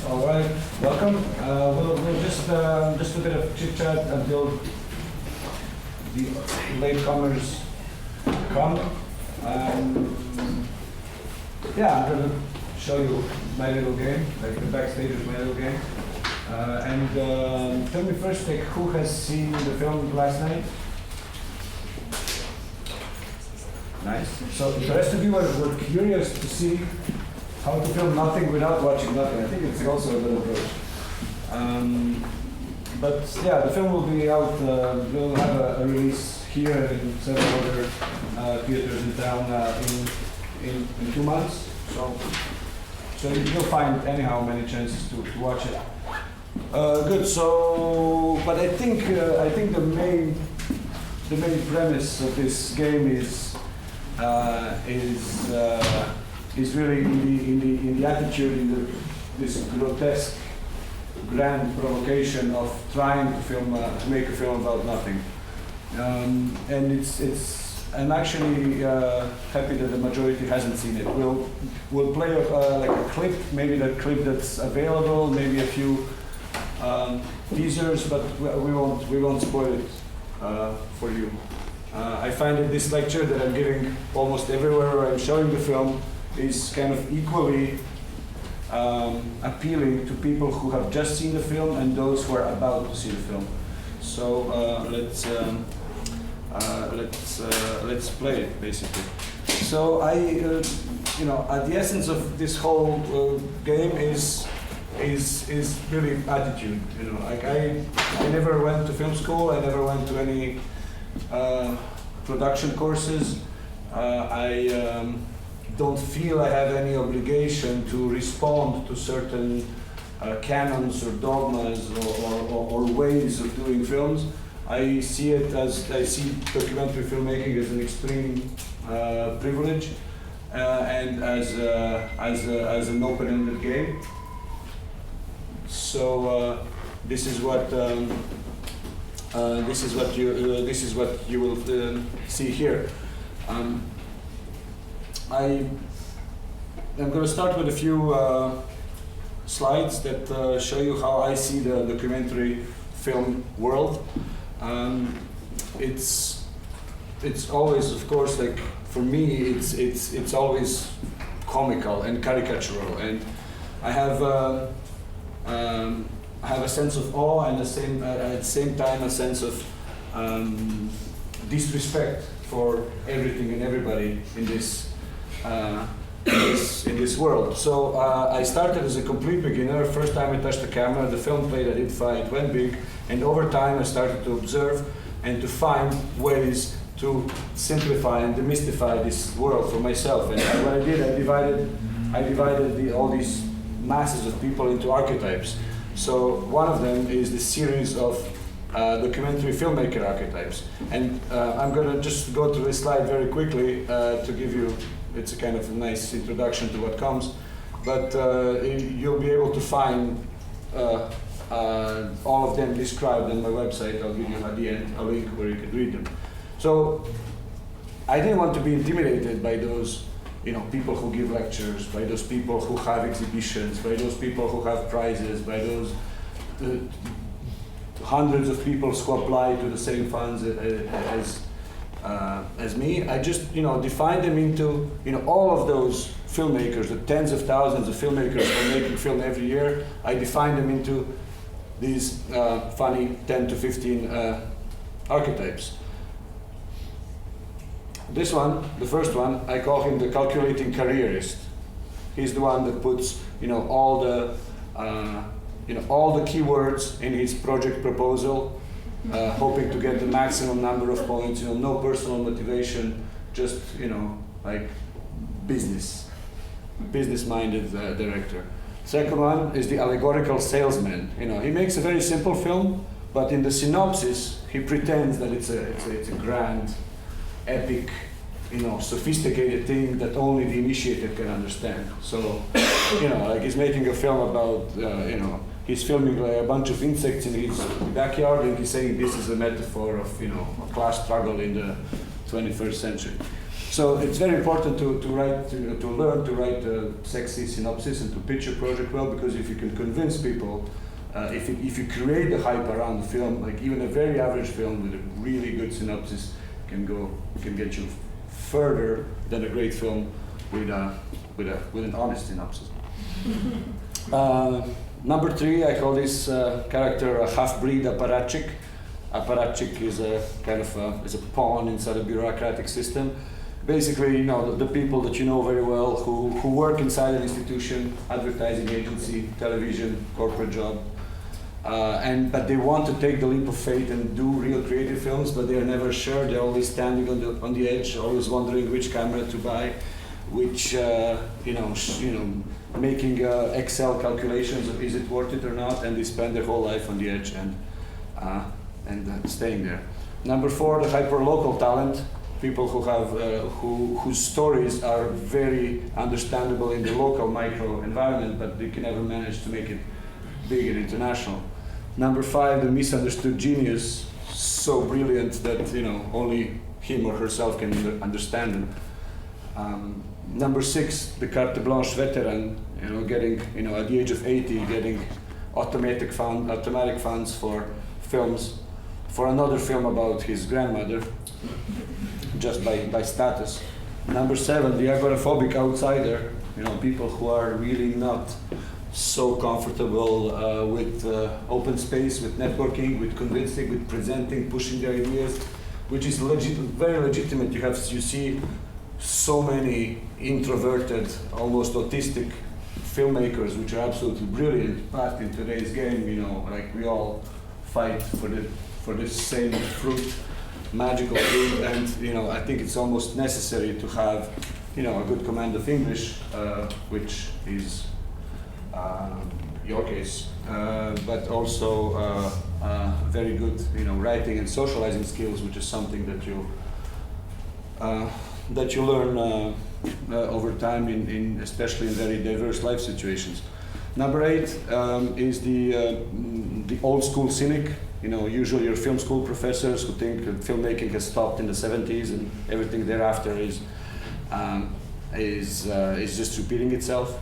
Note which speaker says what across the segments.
Speaker 1: All right, welcome. We'll just a bit of chit chat until the latecomers come. Yeah, I'm going to show you my little game, like the backstage of my little game. Tell me first, like, who has seen the film last night? Nice. So the rest of you were curious to see how to film nothing without watching nothing. I think it's also a good approach. But yeah, the film will be out. We'll have a release here in several other theaters in town in 2 months. So you'll find anyhow many chances to watch it. Good. So, but I think the main premise of this game is really in the attitude, in this grotesque, grand provocation of trying to make a film about nothing. I'm actually happy that the majority hasn't seen it. We'll play like a clip, maybe that clip that's available, maybe a few teasers, but we won't spoil it for you. I find that this lecture that I'm giving almost everywhere where I'm showing the film is kind of equally appealing to people who have just seen the film and those who are about to see the film. So let's play it, basically. So at the essence of this whole game is really attitude. Like I never went to film school. I never went to any production courses. I don't feel I have any obligation to respond to certain canons or dogmas or ways of doing films. I see documentary filmmaking as an extreme privilege and as an open-ended game. So this is what you will see here. I'm going to start with a few slides that show you how I see the documentary film world. It's always, of course, like for me, it's always comical and caricatural, and I have a sense of awe and at the same time a sense of disrespect for everything and everybody in this world. So I started as a complete beginner. First time I touched the camera, the film played, I did fine, it went big, and over time I started to observe and to find ways to simplify and demystify this world for myself. And what I did, I divided all these masses of people into archetypes. So one of them is the series of documentary filmmaker archetypes. And I'm going to just go through this slide very quickly to give you, it's a kind of a nice introduction to what comes. But you'll be able to find all of them described on my website. I'll give you at the end a link where you can read them. So I didn't want to be intimidated by those people who give lectures, by those people who have exhibitions, by those people who have prizes, by those hundreds of people who apply to the same funds as me. I just divide them into all of those filmmakers, the tens of thousands of filmmakers who are making film every year. I define them into these funny 10 to 15 archetypes. This one, the first one, I call him the calculating careerist. He's the one that puts, all the keywords in his project proposal, hoping to get the maximum number of points. No personal motivation, just like business-minded director. Second one is the allegorical salesman. He makes a very simple film, but in the synopsis he pretends that it's a grand, epic, sophisticated thing that only the initiated can understand. So, like he's making a film about, he's filming like a bunch of insects in his backyard, and he's saying this is a metaphor of, a class struggle in the 21st century. So it's very important to learn to write a sexy synopsis and to pitch a project well, because if you can convince people, if you create the hype around the film, like even a very average film with a really good synopsis can get you further than a great film with an honest synopsis. Number 3, I call this character a half-breed apparatchik. Apparatchik is a kind of is a pawn inside a bureaucratic system. Basically, the people that you know very well who work inside an institution, advertising agency, television, corporate job, but they want to take the leap of faith and do real creative films, but they are never sure. They're always standing on the edge, always wondering which camera to buy, which making Excel calculations of is it worth it or not, and they spend their whole life on the edge and staying there. Number 4, the hyper-local talent, people who have whose stories are very understandable in the local micro environment, but they can never manage to make it big and international. Number 5, the misunderstood genius, so brilliant that only him or herself can understand him. Number 6, the carte blanche veteran, getting at the age of 80, getting automatic funds for films, for another film about his grandmother, just by status. Number 7, the agoraphobic outsider, people who are really not so comfortable with open space, with networking, with convincing, with presenting, pushing their ideas, which is very legitimate. You see so many introverted, almost autistic filmmakers, which are absolutely brilliant, but in today's game, like we all fight for the same fruit, magical fruit, and I think it's almost necessary to have a good command of English, which is your case, but also very good writing and socializing skills, which is something that you learn over time especially in very diverse life situations. Number 8 is the old school cynic. Usually your film school professors who think that filmmaking has stopped in the 70s and everything thereafter is just repeating itself.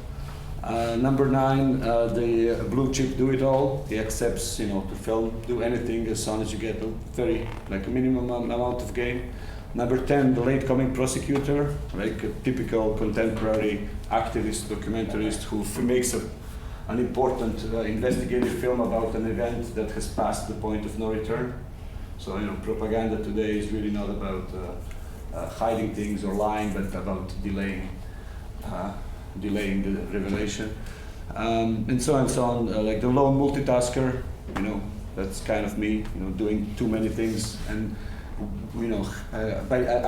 Speaker 1: Number 9, the blue chip do-it-all. He accepts, to do anything as long as you get a minimum amount of gain. Number 10, the late-coming prosecutor, like a typical contemporary activist, documentarist who makes an important investigative film about an event that has passed the point of no return. So, propaganda today is really not about hiding things or lying, but about delaying the revelation, and so on and so on. Like the lone multitasker, that's kind of me, doing too many things, and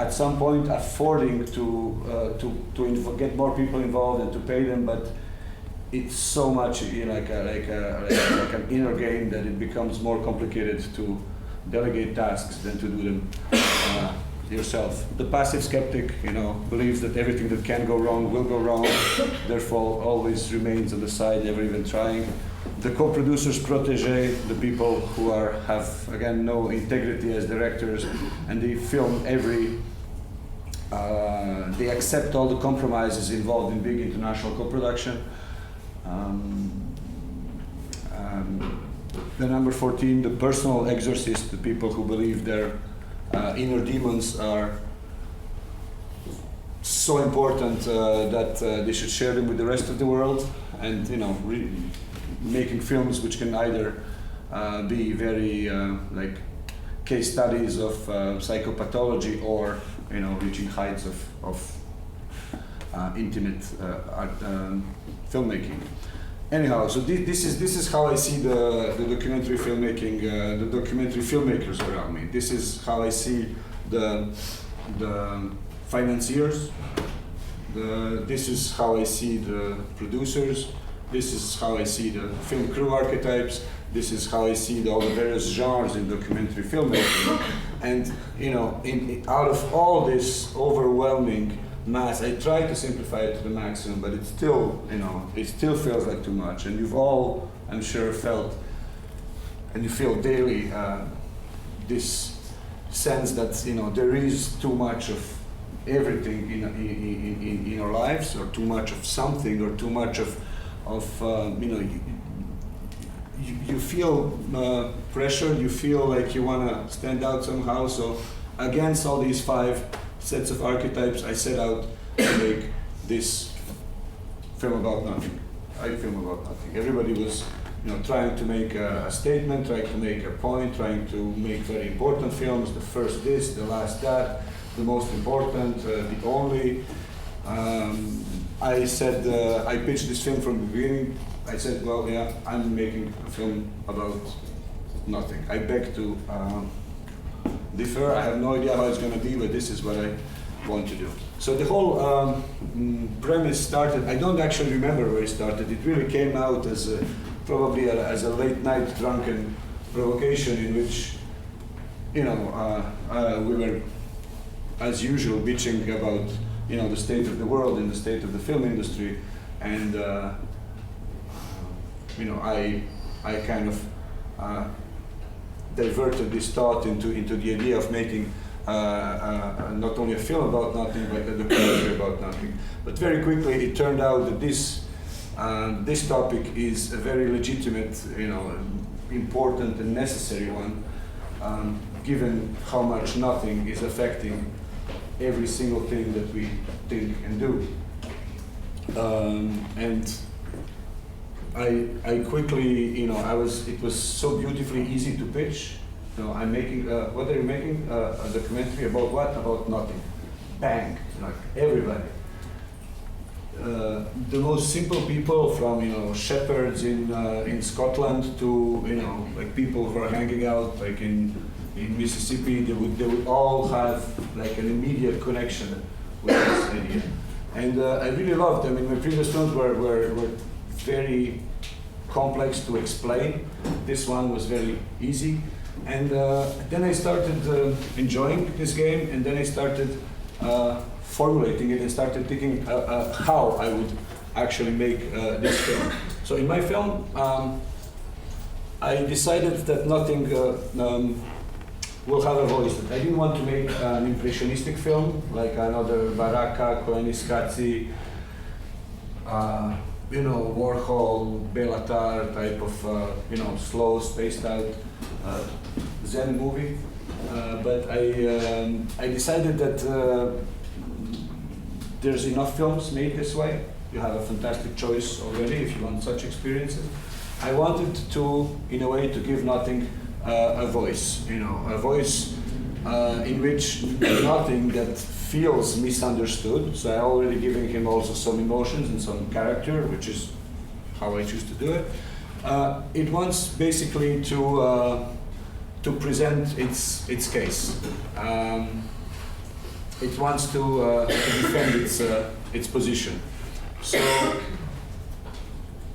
Speaker 1: at some point affording to get more people involved and to pay them, but it's so much like an inner game that it becomes more complicated to delegate tasks than to do them yourself. The passive skeptic, believes that everything that can go wrong will go wrong, therefore always remains on the side, never even trying. The co-producers protege, the people who have again no integrity as directors, and they film they accept all the compromises involved in big international co-production. The number 14, the personal exorcist, the people who believe their inner demons are so important that they should share them with the rest of the world, and making films which can either be very like case studies of psychopathology, or reaching heights of intimate art, filmmaking. Anyhow, so this is how I see the documentary filmmaking, the documentary filmmakers around me. This is how I see the financiers. This is how I see the producers. This is how I see the film crew archetypes. This is how I see all the various genres in documentary filmmaking. And out of all this overwhelming mass, I try to simplify it to the maximum, but it still feels like too much. And you've all, I'm sure, felt, and you feel daily, this sense that there is too much of everything in our lives, or too much of something, or too much of you feel pressure, you feel like you want to stand out somehow. So against all these 5 sets of archetypes, I set out to make this film about nothing. I film about nothing. Everybody was trying to make a statement, trying to make a point, trying to make very important films, the first this, the last that, the most important, the only. I said, I pitched this film from the beginning. I said, well, yeah, I'm making a film about nothing. I beg to differ. I have no idea how it's going to be, but this is what I want to do. So the whole premise started, I don't actually remember where it started. It really came out as probably as a late night drunken provocation in which, we were, as usual, bitching about, the state of the world and the state of the film industry. And, I kind of diverted this thought into the idea of making not only a film about nothing, but a documentary about nothing. But very quickly it turned out that this topic is a very legitimate, important and necessary one, given how much nothing is affecting every single thing that we think and do. And I quickly, it was so beautifully easy to pitch. I'm making, what are you making? A documentary about what? About nothing. Bang, like everybody. The most simple people, from shepherds in Scotland to like people who are hanging out like in Mississippi, they would all have like an immediate connection with this idea. And I really loved them. My previous films were very complex to explain. This one was very easy. And then I started enjoying this game, and then I started formulating it and started thinking how I would actually make this film. So in my film, I decided that nothing will have a voice. I didn't want to make an impressionistic film, like another Baraka, Koenigsegg, Warhol, Belatar type of, slow, spaced out Zen movie. But I decided that there's enough films made this way. You have a fantastic choice already if you want such experiences. I wanted to, in a way, to give nothing a voice, a voice in which nothing that feels misunderstood. So I already given him also some emotions and some character, which is how I choose to do it. It wants basically to present its case. It wants to defend its position. So,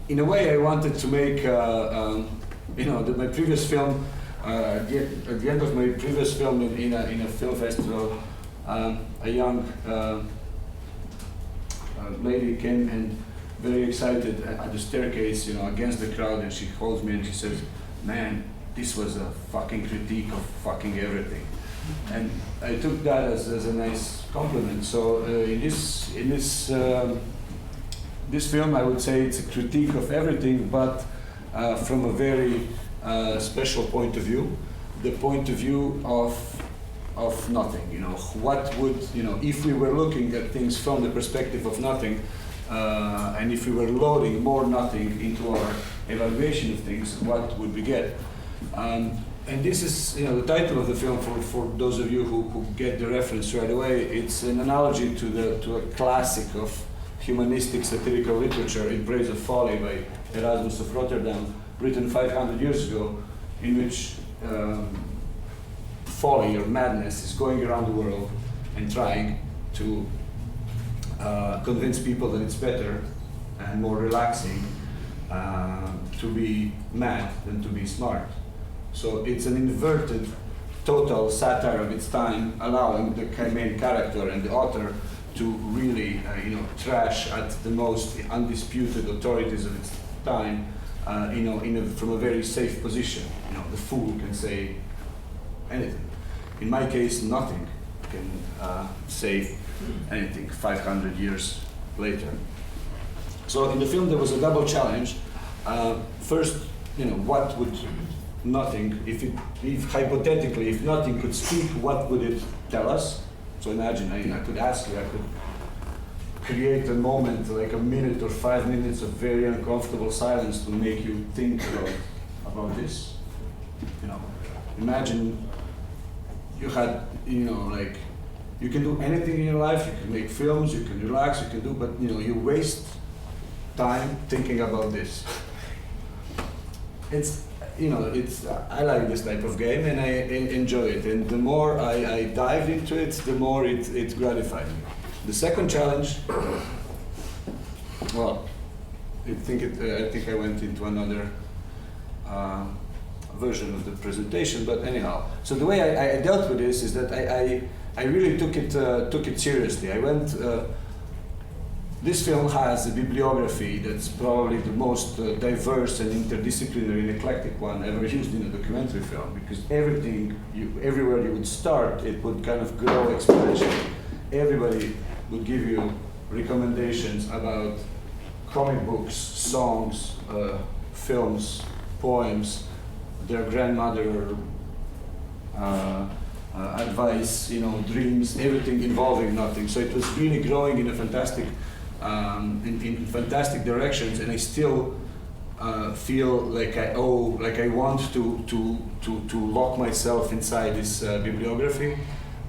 Speaker 1: in a way, I wanted to make, my previous film. At the end of my previous film in a film festival, a young lady came and very excited at the staircase, against the crowd, and she holds me and she says, "Man, this was a fucking critique of fucking everything." And I took that as a nice compliment. So in this film, I would say it's a critique of everything, but from a very special point of view, the point of view of nothing. What would, if we were looking at things from the perspective of nothing, and if we were loading more nothing into our evaluation of things, what would we get? And this is, the title of the film for those of you who get the reference right away. It's an analogy to a classic of humanistic satirical literature, In Praise of Folly by Erasmus of Rotterdam, written 500 years ago, in which folly or madness is going around the world and trying to convince people that it's better and more relaxing to be mad than to be smart. So it's an inverted, total satire of its time, allowing the main character and the author to really, trash at the most undisputed authorities of its time, from a very safe position. The fool can say anything. In my case, nothing. can say anything 500 years later. So in the film there was a double challenge. First, what would nothing, if hypothetically, if nothing could speak, what would it tell us? So imagine, I could ask you, I could create a moment, like a minute or 5 minutes of very uncomfortable silence to make you think about this. Imagine you had, like, you can do anything in your life, you can make films, you can relax, you can do, but you waste time thinking about this. I like this type of game and I enjoy it, and the more I dive into it, the more it gratified me. The second challenge, well, I think I went into another version of the presentation, but anyhow. So the way I dealt with this is that I really took it seriously. This film has a bibliography that's probably the most diverse and interdisciplinary and eclectic one ever used in a documentary film, because everywhere you would start, it would kind of grow exponentially. Everybody would give you recommendations about comic books, songs, films, poems, their grandmother, advice, dreams, everything involving nothing. So it was really growing in a fantastic, in fantastic directions, and I still feel like I want to lock myself inside this bibliography.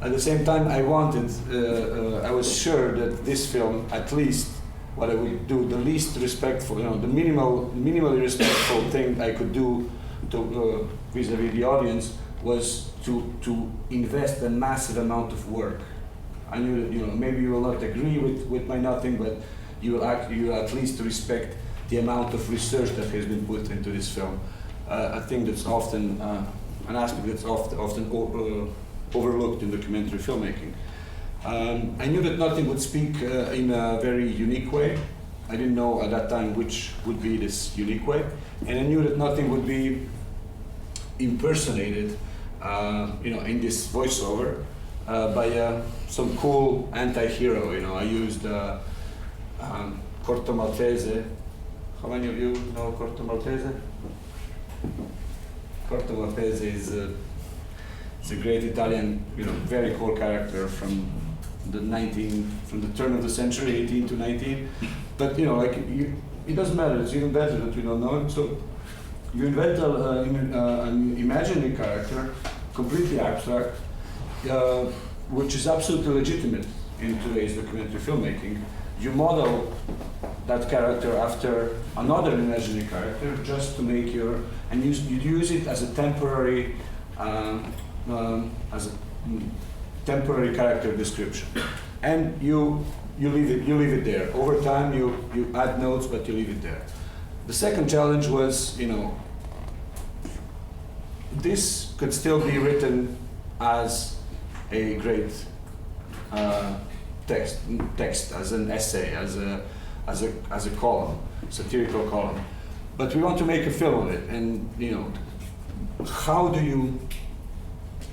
Speaker 1: At the same time, I was sure that this film, at least, what I would do, the least respectful, the minimally respectful thing I could do to vis-a-vis the audience was to invest a massive amount of work. I knew that maybe you will not agree with my nothing, but you will at least respect the amount of research that has been put into this film. I think that's often an aspect that's often overlooked in documentary filmmaking. I knew that nothing would speak in a very unique way. I didn't know at that time which would be this unique way, and I knew that nothing would be impersonated, in this voiceover by some cool anti-hero. I used Corto Maltese. How many of you know Corto Maltese? Corto Maltese is a great Italian, very cool character from the turn of the century, 18 to 19. But it doesn't matter. It's even better that we don't know him. So you invent an imaginary character, completely abstract, which is absolutely legitimate in today's documentary filmmaking. You model that character after another imaginary character just to make you use it as a temporary character description, and you leave it there. Over time, you add notes, but you leave it there. The second challenge was, this could still be written as a great text, as an essay, as a column, satirical column. But we want to make a film of it, and how do you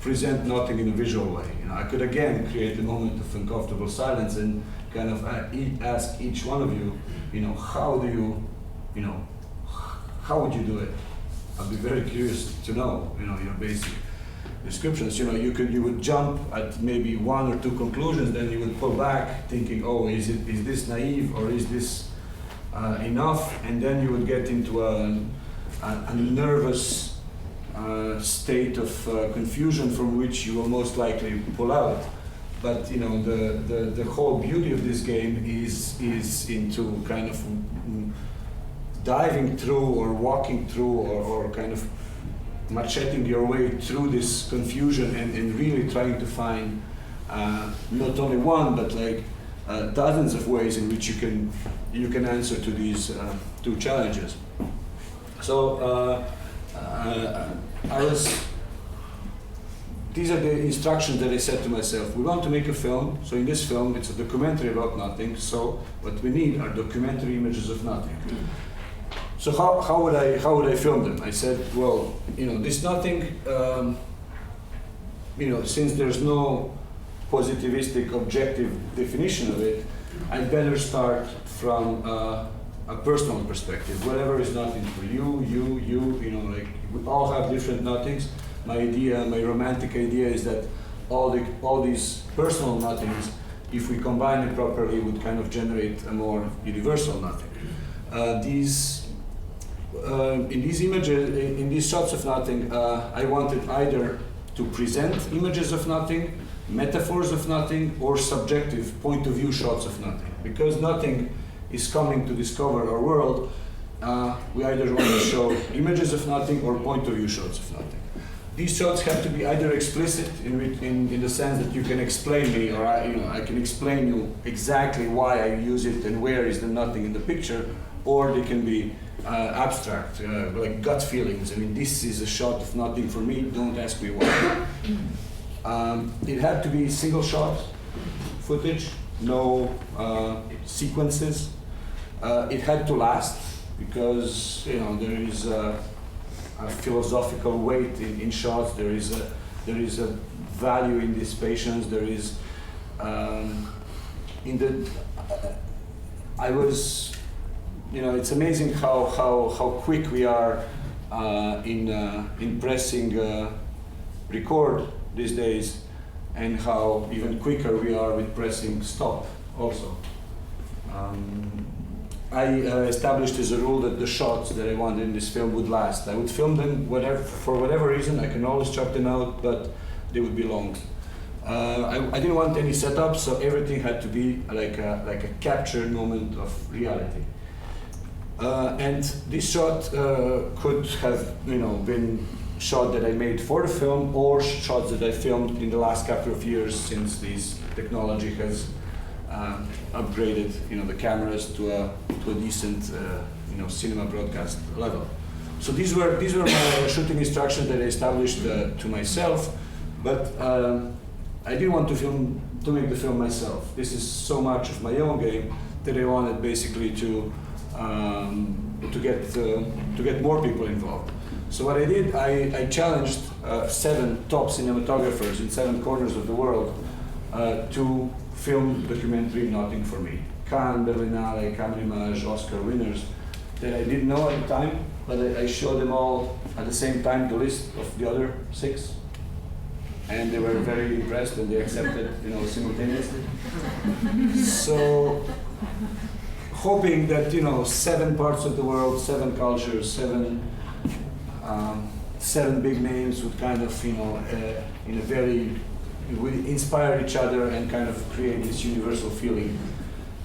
Speaker 1: present nothing in a visual way? I could again create a moment of uncomfortable silence and kind of ask each one of you, how do you, how would you do it? I'd be very curious to know, your basic descriptions. You would jump at maybe one or two conclusions, then you would pull back, thinking, oh, is this naive or is this enough? And then you would get into a nervous state of confusion from which you will most likely pull out. But the whole beauty of this game is into kind of diving through or walking through or kind of macheting your way through this confusion and really trying to find not only one but like dozens of ways in which you can answer to these two challenges. So these are the instructions that I set to myself. We want to make a film, so in this film it's a documentary about nothing, so what we need are documentary images of nothing. So how would I film them? I said, well, this nothing, since there's no positivistic, objective definition of it, I'd better start from a personal perspective. Whatever is nothing for you, you know, like we all have different nothings. My idea, my romantic idea is that all these personal nothings, if we combine it properly, would kind of generate a more universal nothing. In these images, in these shots of nothing, I wanted either to present images of nothing, metaphors of nothing, or subjective point of view shots of nothing. Because nothing is coming to discover our world, we either want to show images of nothing or point of view shots of nothing. These shots have to be either explicit in the sense that you can explain me, or I can explain you exactly why I use it and where is the nothing in the picture, or they can be abstract, like gut feelings. I mean, this is a shot of nothing for me, don't ask me why. It had to be single shot footage, no sequences. It had to last, because there is a philosophical weight in shots. There is a value in this patience. There is it's amazing how quick we are in pressing record these days, and how even quicker we are with pressing stop also. I established as a rule that the shots that I wanted in this film would last. I would film them for whatever reason. I can always chop them out, but they would be long. I didn't want any setup, so everything had to be like a captured moment of reality. And this shot could have been shot that I made for the film, or shots that I filmed in the last couple of years, since this technology has upgraded the cameras to a decent cinema broadcast level. So these were my shooting instructions that I established to myself, but I didn't want to make the film myself. This is so much of my own game that I wanted basically to get more people involved. So what I did, I challenged 7 top cinematographers in 7 corners of the world to film documentary Nothing for Me. Cannes, Berlinale, Camera-Image, Oscar winners that I didn't know at the time, but I showed them all at the same time the list of the other 6. And they were very impressed, and they accepted simultaneously. So, hoping that 7 parts of the world, 7 cultures, 7 big names would kind of would inspire each other and kind of create this universal feeling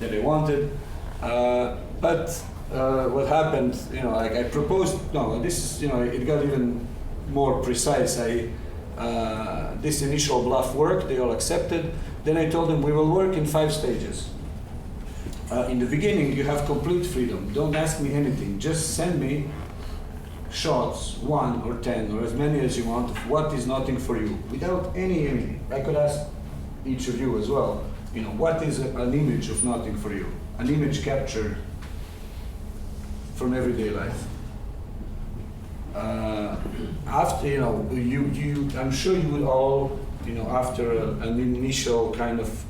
Speaker 1: that I wanted. But what happened, I proposed, it got even more precise. This initial bluff worked, they all accepted. Then I told them we will work in 5 stages. In the beginning, you have complete freedom. Don't ask me anything, just send me shots, 1 or 10 or as many as you want, of what is nothing for you, without any. I could ask each of you as well, what is an image of nothing for you? An image captured from everyday life. After, I'm sure you would all, after an initial kind of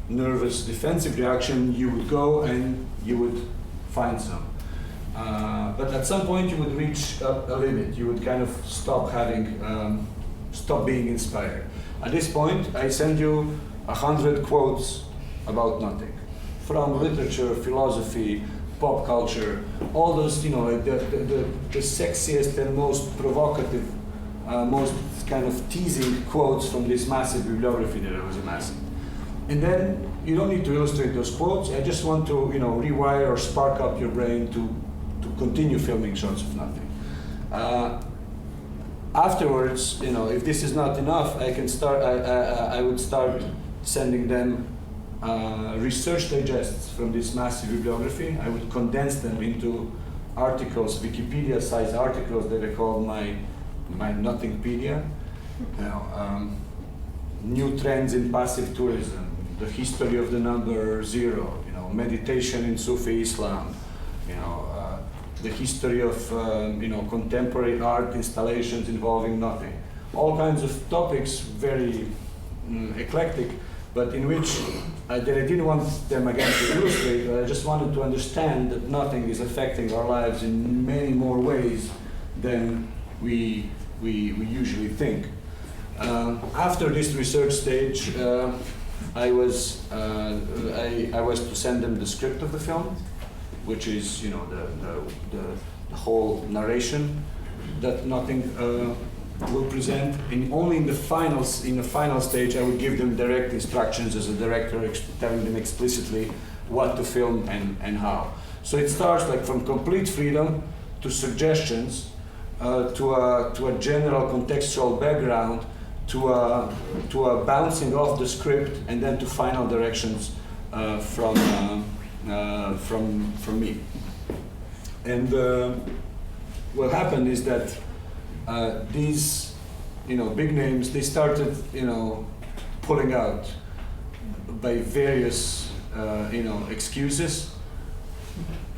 Speaker 1: nervous defensive reaction, you would go and you would find some. But at some point you would reach a limit. You would kind of stop being inspired. At this point, I send you 100 quotes about nothing, from literature, philosophy, pop culture, all those, the sexiest and most provocative, most kind of teasing quotes from this massive bibliography that I was amassing. And then you don't need to illustrate those quotes. I just want to, rewire or spark up your brain to continue filming shots of nothing. Afterwards, if this is not enough, I would start sending them research digests from this massive bibliography. I would condense them into articles, Wikipedia-sized articles that I called my Nothingpedia. New trends in passive tourism, the history of the number 0, meditation in Sufi Islam, the history of contemporary art installations involving nothing. All kinds of topics, very eclectic, but in which that I didn't want them again to illustrate, but I just wanted to understand that nothing is affecting our lives in many more ways than we usually think. After this research stage, I was to send them the script of the film, which is, you know, the whole narration that nothing will present. And only in the final stage, I would give them direct instructions as a director, telling them explicitly what to film and how. So it starts like from complete freedom to suggestions, to a general contextual background, to a bouncing off the script, and then to final directions from me. And what happened is that these, you know, big names, they started, you know, pulling out by various, you know, excuses,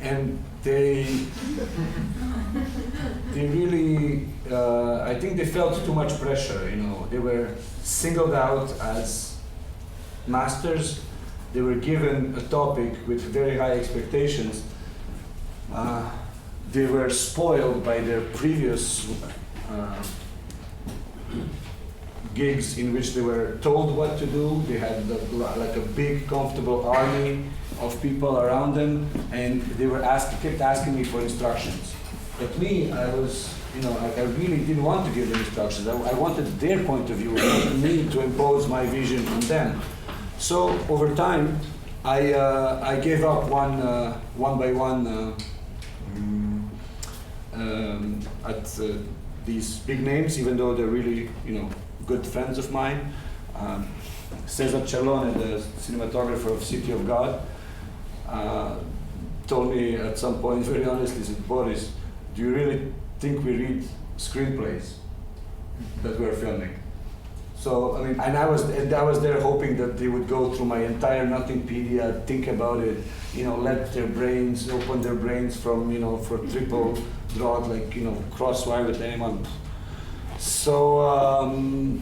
Speaker 1: and they really, I think they felt too much pressure. You know, they were singled out as masters. They were given a topic with very high expectations. They were spoiled by their previous gigs in which they were told what to do. They had like a big, comfortable army of people around them, and they were kept asking me for instructions. But me, I was, you know, I really didn't want to give them instructions. I wanted their point of view. I wanted me to impose my vision on them. So over time, I gave up one by one at these big names, even though they're really, you know, good friends of mine. Cesar Cellone, the cinematographer of City of God, told me at some point, very honestly, said, "Boris, do you really think we read screenplays that we're filming?" So, I mean, and I was there hoping that they would go through my entire Nothingpedia, think about it, you know, let their brains, open their brains from, you know, for triple draught, like, you know, crosswire with anyone. So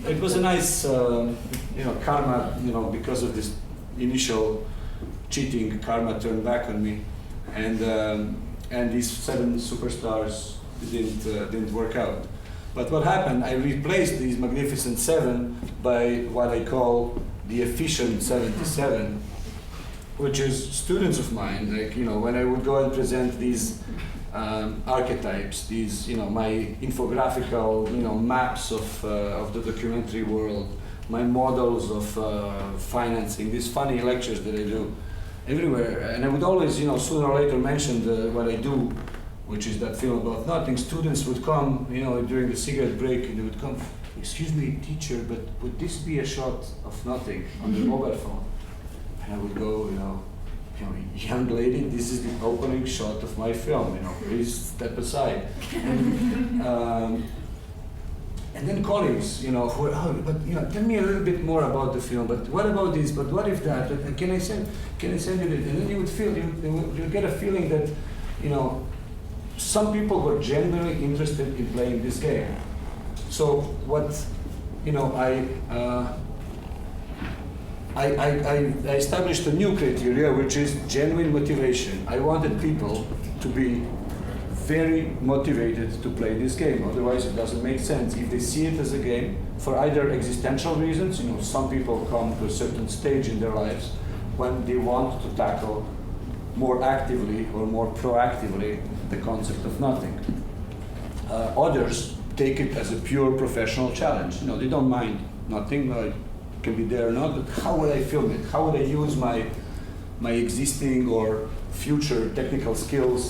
Speaker 1: it was a nice, you know, karma, you know, because of this initial cheating, karma turned back on me, and these 7 superstars didn't work out. But what happened, I replaced these magnificent 7 by what I call the efficient 77, which is students of mine. Like, you know, when I would go and present these archetypes, these, you know, my infographical, you know, maps of the documentary world, my models of financing, these funny lectures that I do everywhere. And I would always, you know, sooner or later mention what I do, which is that film about nothing. Students would come, you know, during the cigarette break, and they would come, "Excuse me, teacher, but would this be a shot of nothing on the mobile phone?" And I would go, you know, "Young lady, this is the opening shot of my film, you know, please step aside." And then colleagues, you know, who were, "Oh, but, you know, tell me a little bit more about the film, but what about this, but what if that, but can I send you this?" And then you would feel, you get a feeling that, you know, some people were genuinely interested in playing this game. So what, you know, I established a new criteria, which is genuine motivation. I wanted people to be very motivated to play this game. Otherwise, it doesn't make sense. If they see it as a game for either existential reasons, you know, some people come to a certain stage in their lives when they want to tackle more actively or more proactively the concept of nothing. Others take it as a pure professional challenge. You know, they don't mind nothing. It can be there or not, but how would I film it? How would I use my existing or future technical skills,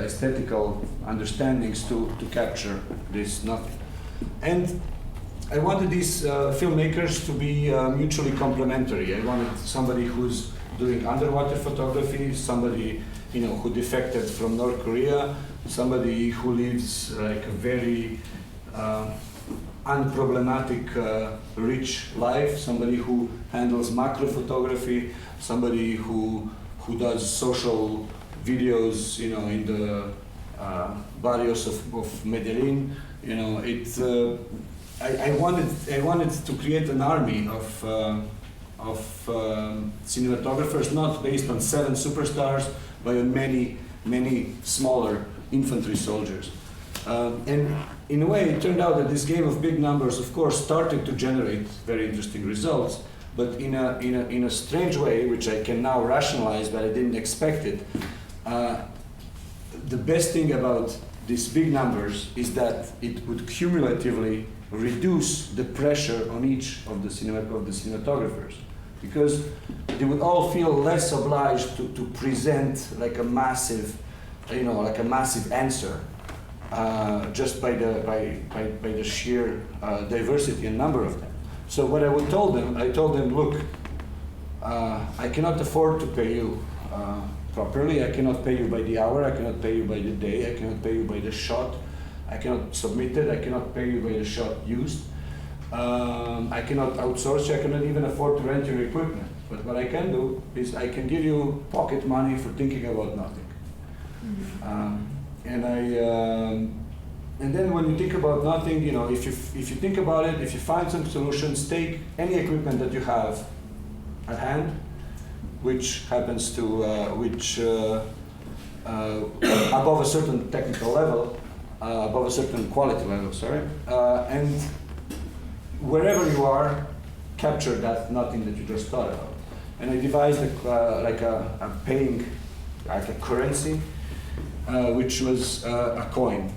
Speaker 1: aesthetical understandings to capture this nothing? And I wanted these filmmakers to be mutually complementary. I wanted somebody who's doing underwater photography, somebody, you know, who defected from North Korea, somebody who lives like a very unproblematic, rich life, somebody who handles macro photography, somebody who does social videos, you know, in the barrios of Medellin. You know, I wanted to create an army cinematographers, not based on 7 superstars, but on many, many smaller infantry soldiers. And in a way, it turned out that this game of big numbers, of course, started to generate very interesting results, but in a strange way, which I can now rationalize, but I didn't expect it. The best thing about these big numbers is that it would cumulatively reduce the pressure on each of the cinematographers, because they would all feel less obliged to present like a massive, like a massive answer, just by the sheer diversity and number of them. So what I told them, look, I cannot afford to pay you properly. I cannot pay you by the hour. I cannot pay you by the day. I cannot pay you by the shot. I cannot submit it. I cannot pay you by the shot used. I cannot outsource you. I cannot even afford to rent your equipment. But what I can do is I can give you pocket money for thinking about nothing. And then when you think about nothing, if you think about it, if you find some solutions, take any equipment that you have at hand, which happens to above a certain technical level, above a certain quality level, and wherever you are, capture that nothing that you just thought about. And I devised like a paying, like a currency, which was a coin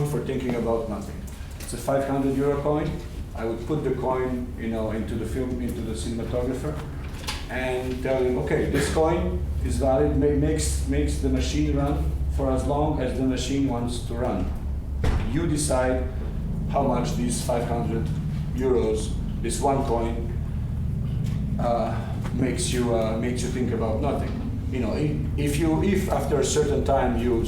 Speaker 1: for thinking about nothing. It's a 500 euro coin. I would put the coin, into the cinematographer, and tell him, okay, this coin is valid, makes the machine run for as long as the machine wants to run. You decide how much these 500 euros, this one coin, makes you think about nothing. If after a certain time you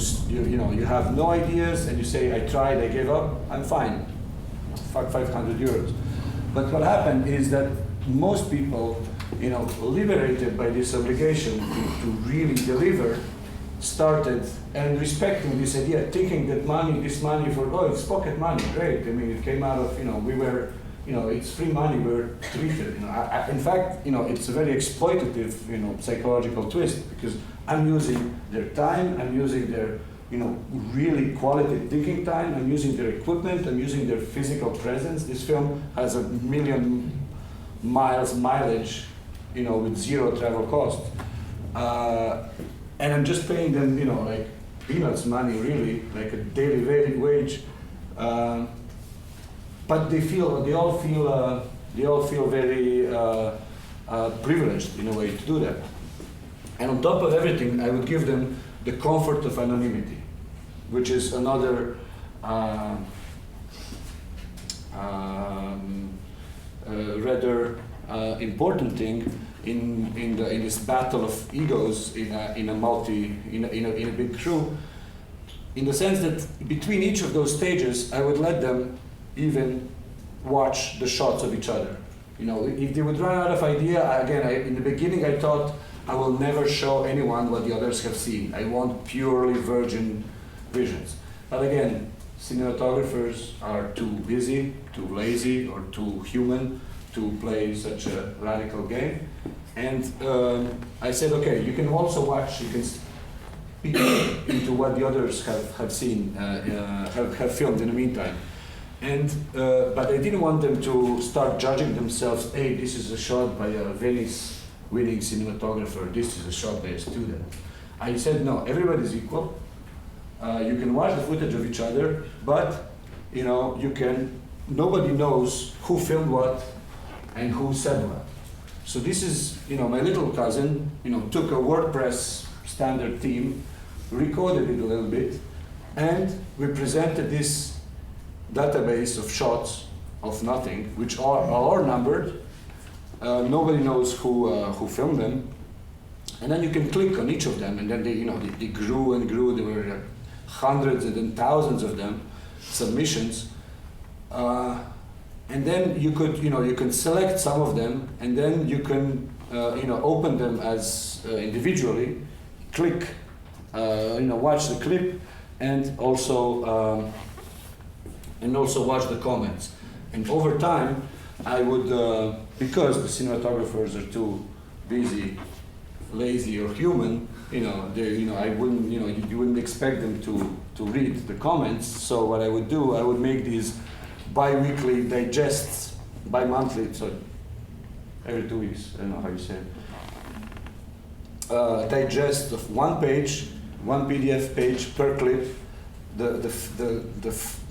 Speaker 1: have no ideas and you say, I tried, I gave up, I'm fine. Fuck 500 euros. But what happened is that most people, liberated by this obligation to really deliver, started and respecting this idea, thinking that this money it's pocket money, great. I mean, it came out of, we were, it's free money, we're treated. In fact, it's a very exploitative, psychological twist, because I'm using their time, I'm using their, really quality thinking time, I'm using their equipment, I'm using their physical presence. This film has 1 million mileage, with 0 travel cost. And I'm just paying them, like peanuts money, really, like a daily wage. But they all feel very privileged in a way to do that. And on top of everything, I would give them the comfort of anonymity, which is another rather important thing in this battle of egos in a big crew. In the sense that between each of those stages, I would let them even watch the shots of each other. If they would run out of idea, in the beginning I thought I will never show anyone what the others have seen. I want purely virgin visions. But again, cinematographers are too busy, too lazy, or too human to play such a radical game. And I said, okay, you can also watch, you can peek into what the others have seen, have filmed in the meantime. And but I didn't want them to start judging themselves. Hey, this is a shot by a Venice-winning cinematographer. This is a shot by a student. I said no. Everybody's equal. You can watch the footage of each other, but nobody knows who filmed what and who said what. So this is my little cousin. Took a WordPress standard theme, recoded it a little bit, and we presented this database of shots of nothing, which are all numbered. Nobody knows who filmed them, and then you can click on each of them, and then they grew and grew. There were hundreds and then thousands of them, submissions, and then you can select some of them, and then you can open them as individually, click, watch the clip, and also watch the comments. And over time, I would, because the cinematographers are too busy, lazy, or human, I wouldn't, you wouldn't expect them to read the comments. So what I would do, I would make these bi-weekly digests, bi-monthly, so every 2 weeks, I don't know how you say it. Digest of one page, one PDF page per clip, the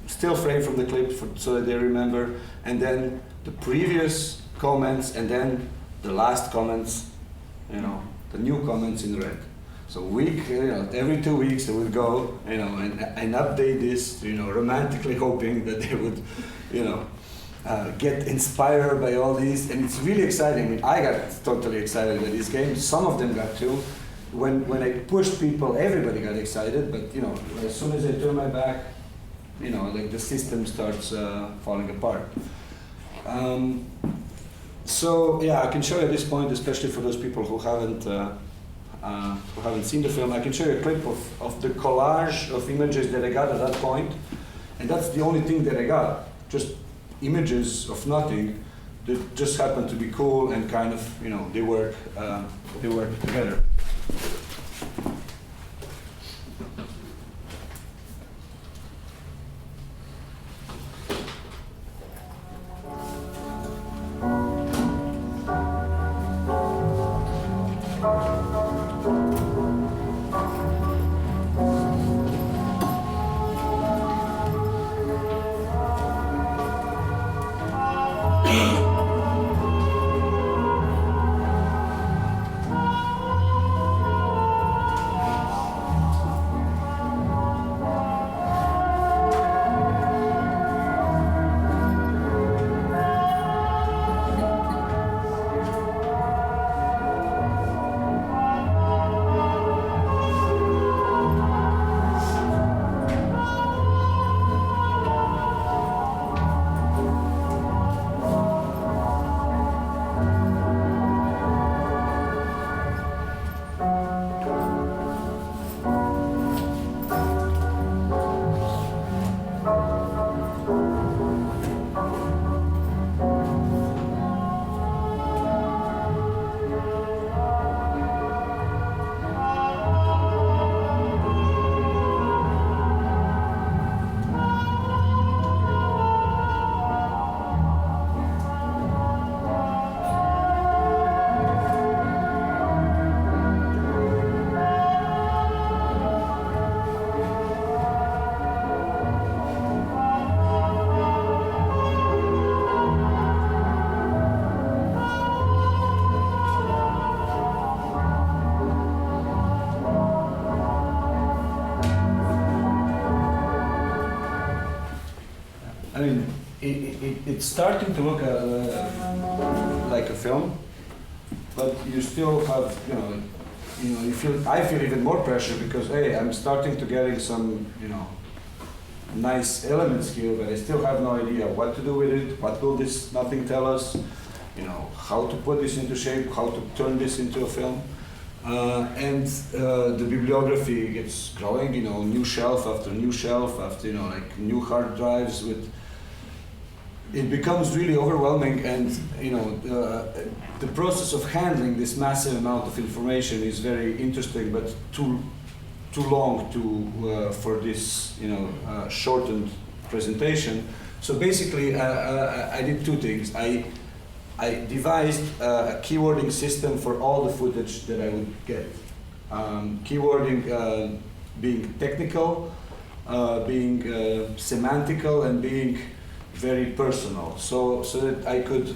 Speaker 1: still frame from the clip so that they remember, and then the previous comments, and then the last comments, the new comments in red. So every 2 weeks I would go, and update this, romantically hoping that they would, get inspired by all these, and it's really exciting. I mean, I got totally excited by these games. Some of them got too. When I pushed people, everybody got excited, but as soon as I turn my back, like the system starts falling apart. So yeah, I can show you at this point, especially for those people who haven't seen the film, I can show you a clip of the collage of images that I got at that point, and that's the only thing that I got, just images of nothing that just happen to be cool and kind of, they work together. It's starting to look like a film, but you still have, I feel even more pressure because, hey, I'm starting to getting some, nice elements here, but I still have no idea what to do with it, what will this nothing tell us, how to put this into shape, how to turn this into a film. And the bibliography gets growing, new shelf after, like new hard drives with. It becomes really overwhelming, and the process of handling this massive amount of information is very interesting, but too long for this shortened presentation. So basically, I did two things. I devised a keywording system for all the footage that I would get. Keywording being technical, being semantical, and being very personal, so that I could,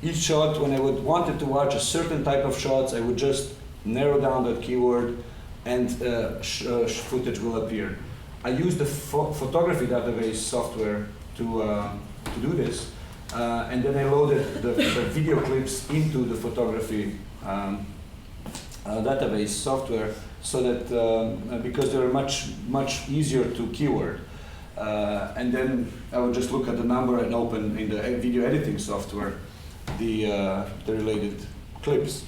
Speaker 1: each shot, when I wanted to watch a certain type of shots, I would just narrow down that keyword, and footage will appear. I used the photography database software to do this, and then I loaded the video clips into the photography database software, so that because they're much easier to keyword. And then I would just look at the number and open in the video editing software the related clips.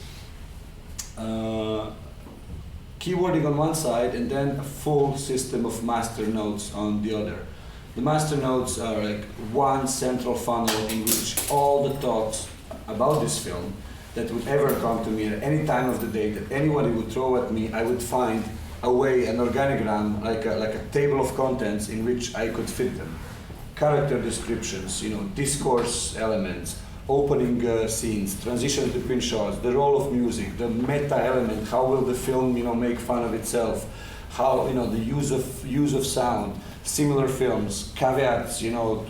Speaker 1: Keywording on one side, and then a full system of master notes on the other. The master notes are like one central funnel in which all the thoughts about this film that would ever come to me at any time of the day that anybody would throw at me, I would find a way, an organigram, like a table of contents in which I could fit them. Character descriptions, discourse elements, opening scenes, transitions between shots, the role of music, the meta element, how will the film, make fun of itself, how, the use of sound, similar films, caveats,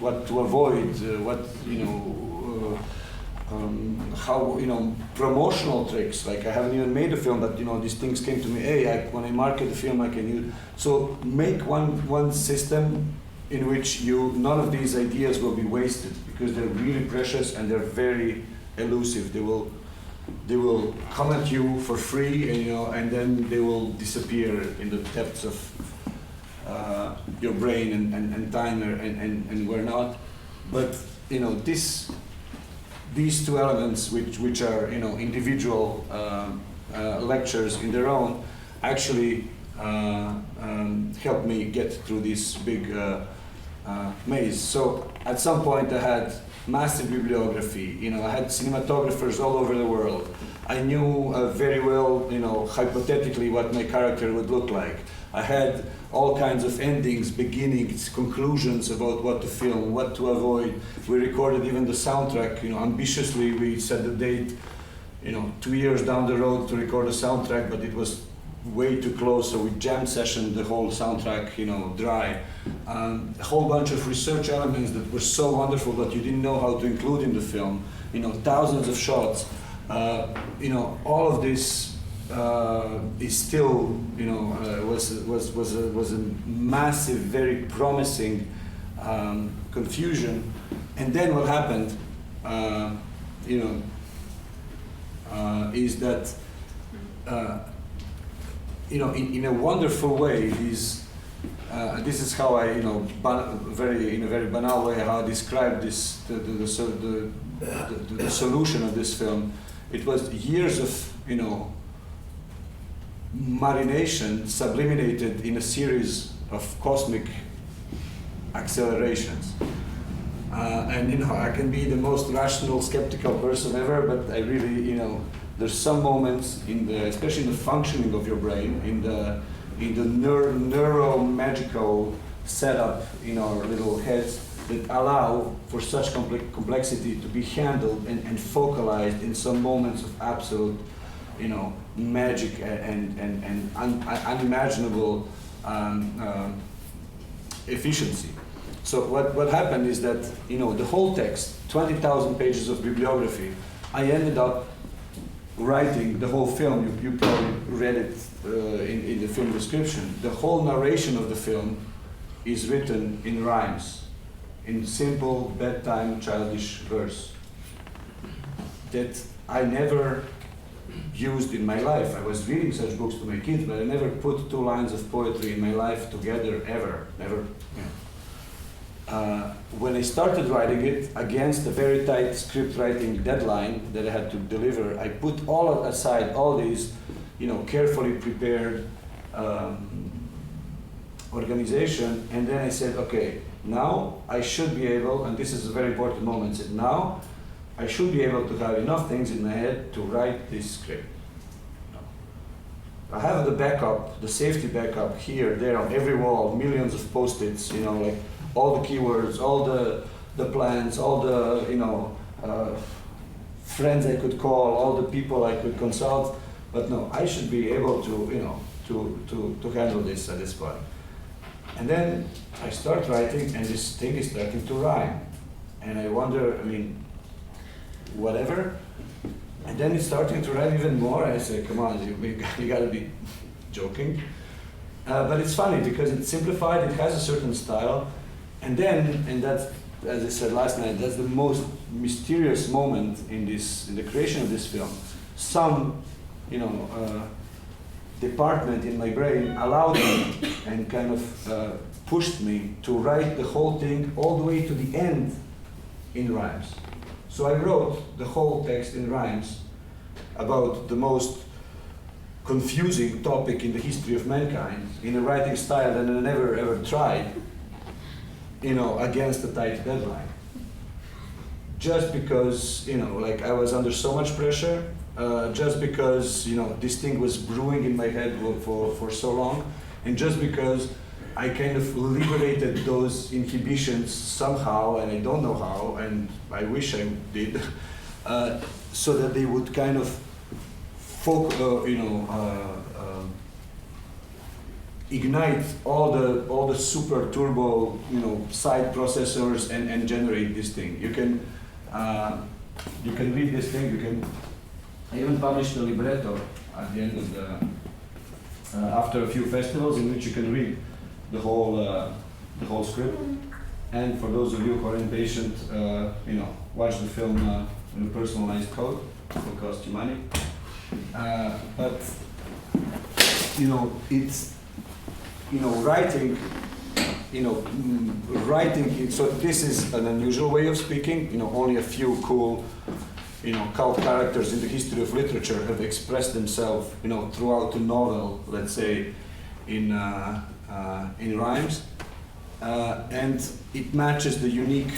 Speaker 1: what to avoid, how, promotional tricks, like I haven't even made a film, but, these things came to me, hey, when I market the film, I can use. So make one system in which none of these ideas will be wasted, because they're really precious and they're very elusive. They will come at you for free, and then they will disappear in the depths of your brain and time and where not. But these two elements, which are individual lectures in their own, actually helped me get through this big maze. So at some point I had massive bibliography. I had cinematographers all over the world. I knew very well, hypothetically what my character would look like. I had all kinds of endings, beginnings, conclusions about what to film, what to avoid. We recorded even the soundtrack. Ambitiously we set the date, 2 years down the road to record a soundtrack, but it was way too close, so we jam sessioned the whole soundtrack, dry. A whole bunch of research elements that were so wonderful that you didn't know how to include in the film. Thousands of shots. All of this is still, was a massive, very promising confusion. And then what happened, is that, in a wonderful way, this is how I, in a very banal way, how I describe this, the solution of this film. It was years of, marination sublimated in a series of cosmic accelerations. And I can be the most rational, skeptical person ever, but I really, there's some moments especially in the functioning of your brain, in the neuro-magical setup in our little heads that allow for such complexity to be handled and focalized in some moments of absolute, magic and unimaginable efficiency. So what happened is that, the whole text, 20,000 pages of bibliography, I ended up writing the whole film. You probably read it in the film description. The whole narration of the film is written in rhymes, in simple bedtime childish verse that I never used in my life. I was reading such books to my kids, but I never put two lines of poetry in my life together, ever, never. When I started writing it, against a very tight script writing deadline that I had to deliver, I put all aside all these, carefully prepared organization, and then I said, okay, now I should be able, and this is a very important moment, I said, now I should be able to have enough things in my head to write this script. I have the backup, the safety backup here, there, on every wall, millions of post-its, like all the keywords, all the plans, all the, friends I could call, all the people I could consult. But no, I should be able to, to handle this at this point. And then I start writing, and this thing is starting to rhyme. And I wonder, whatever. And then it's starting to rhyme even more, and I say, come on, you gotta be joking. But it's funny, because it's simplified, it has a certain style. And then, and that's, as I said last night, that's the most mysterious moment in the creation of this film. Some, department in my brain allowed me and kind of pushed me to write the whole thing all the way to the end in rhymes. So I wrote the whole text in rhymes about the most confusing topic in the history of mankind in a writing style that I never ever tried. against a tight deadline. Just because, like I was under so much pressure, just because, this thing was brewing in my head for so long, and just because I kind of liberated those inhibitions somehow, and I don't know how, and I wish I did, so that they would kind of ignite all the super turbo, side processors and generate this thing. You can read this thing. I even published a libretto at the end of after a few festivals, in which you can read the whole script. And for those of you who are impatient, watch the film in a personalized code. It will cost you money. But it's writing. So this is an unusual way of speaking. Only a few cool, cult characters in the history of literature have expressed themselves, throughout the novel, let's say, in rhymes, and it matches the unique,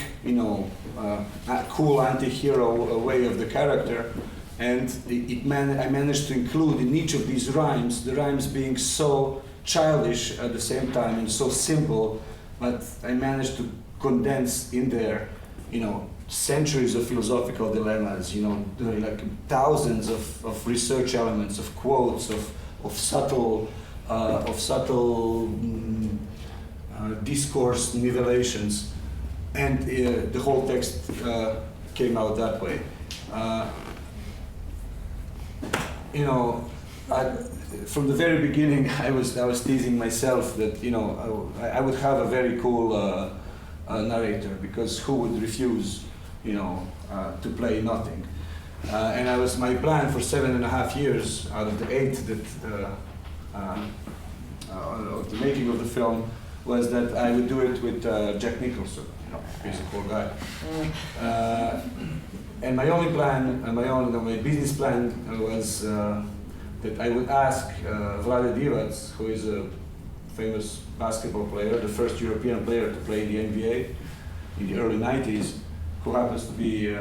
Speaker 1: cool anti-hero way of the character. And I managed to include in each of these rhymes, the rhymes being so childish at the same time and so simple, but I managed to condense in there, centuries of philosophical dilemmas, like thousands of research elements, of quotes, of subtle discourse nivellations, and the whole text came out that way. From the very beginning, I was teasing myself that I would have a very cool narrator, because who would refuse to play nothing? And my plan for 7.5 years out of the 8 that of the making of the film was that I would do it with Jack Nicholson. He's a cool guy. And my only plan, my business plan was that I would ask Vlade Divac, who is a famous basketball player, the first European player to play in the NBA in the early 90s, who happens to be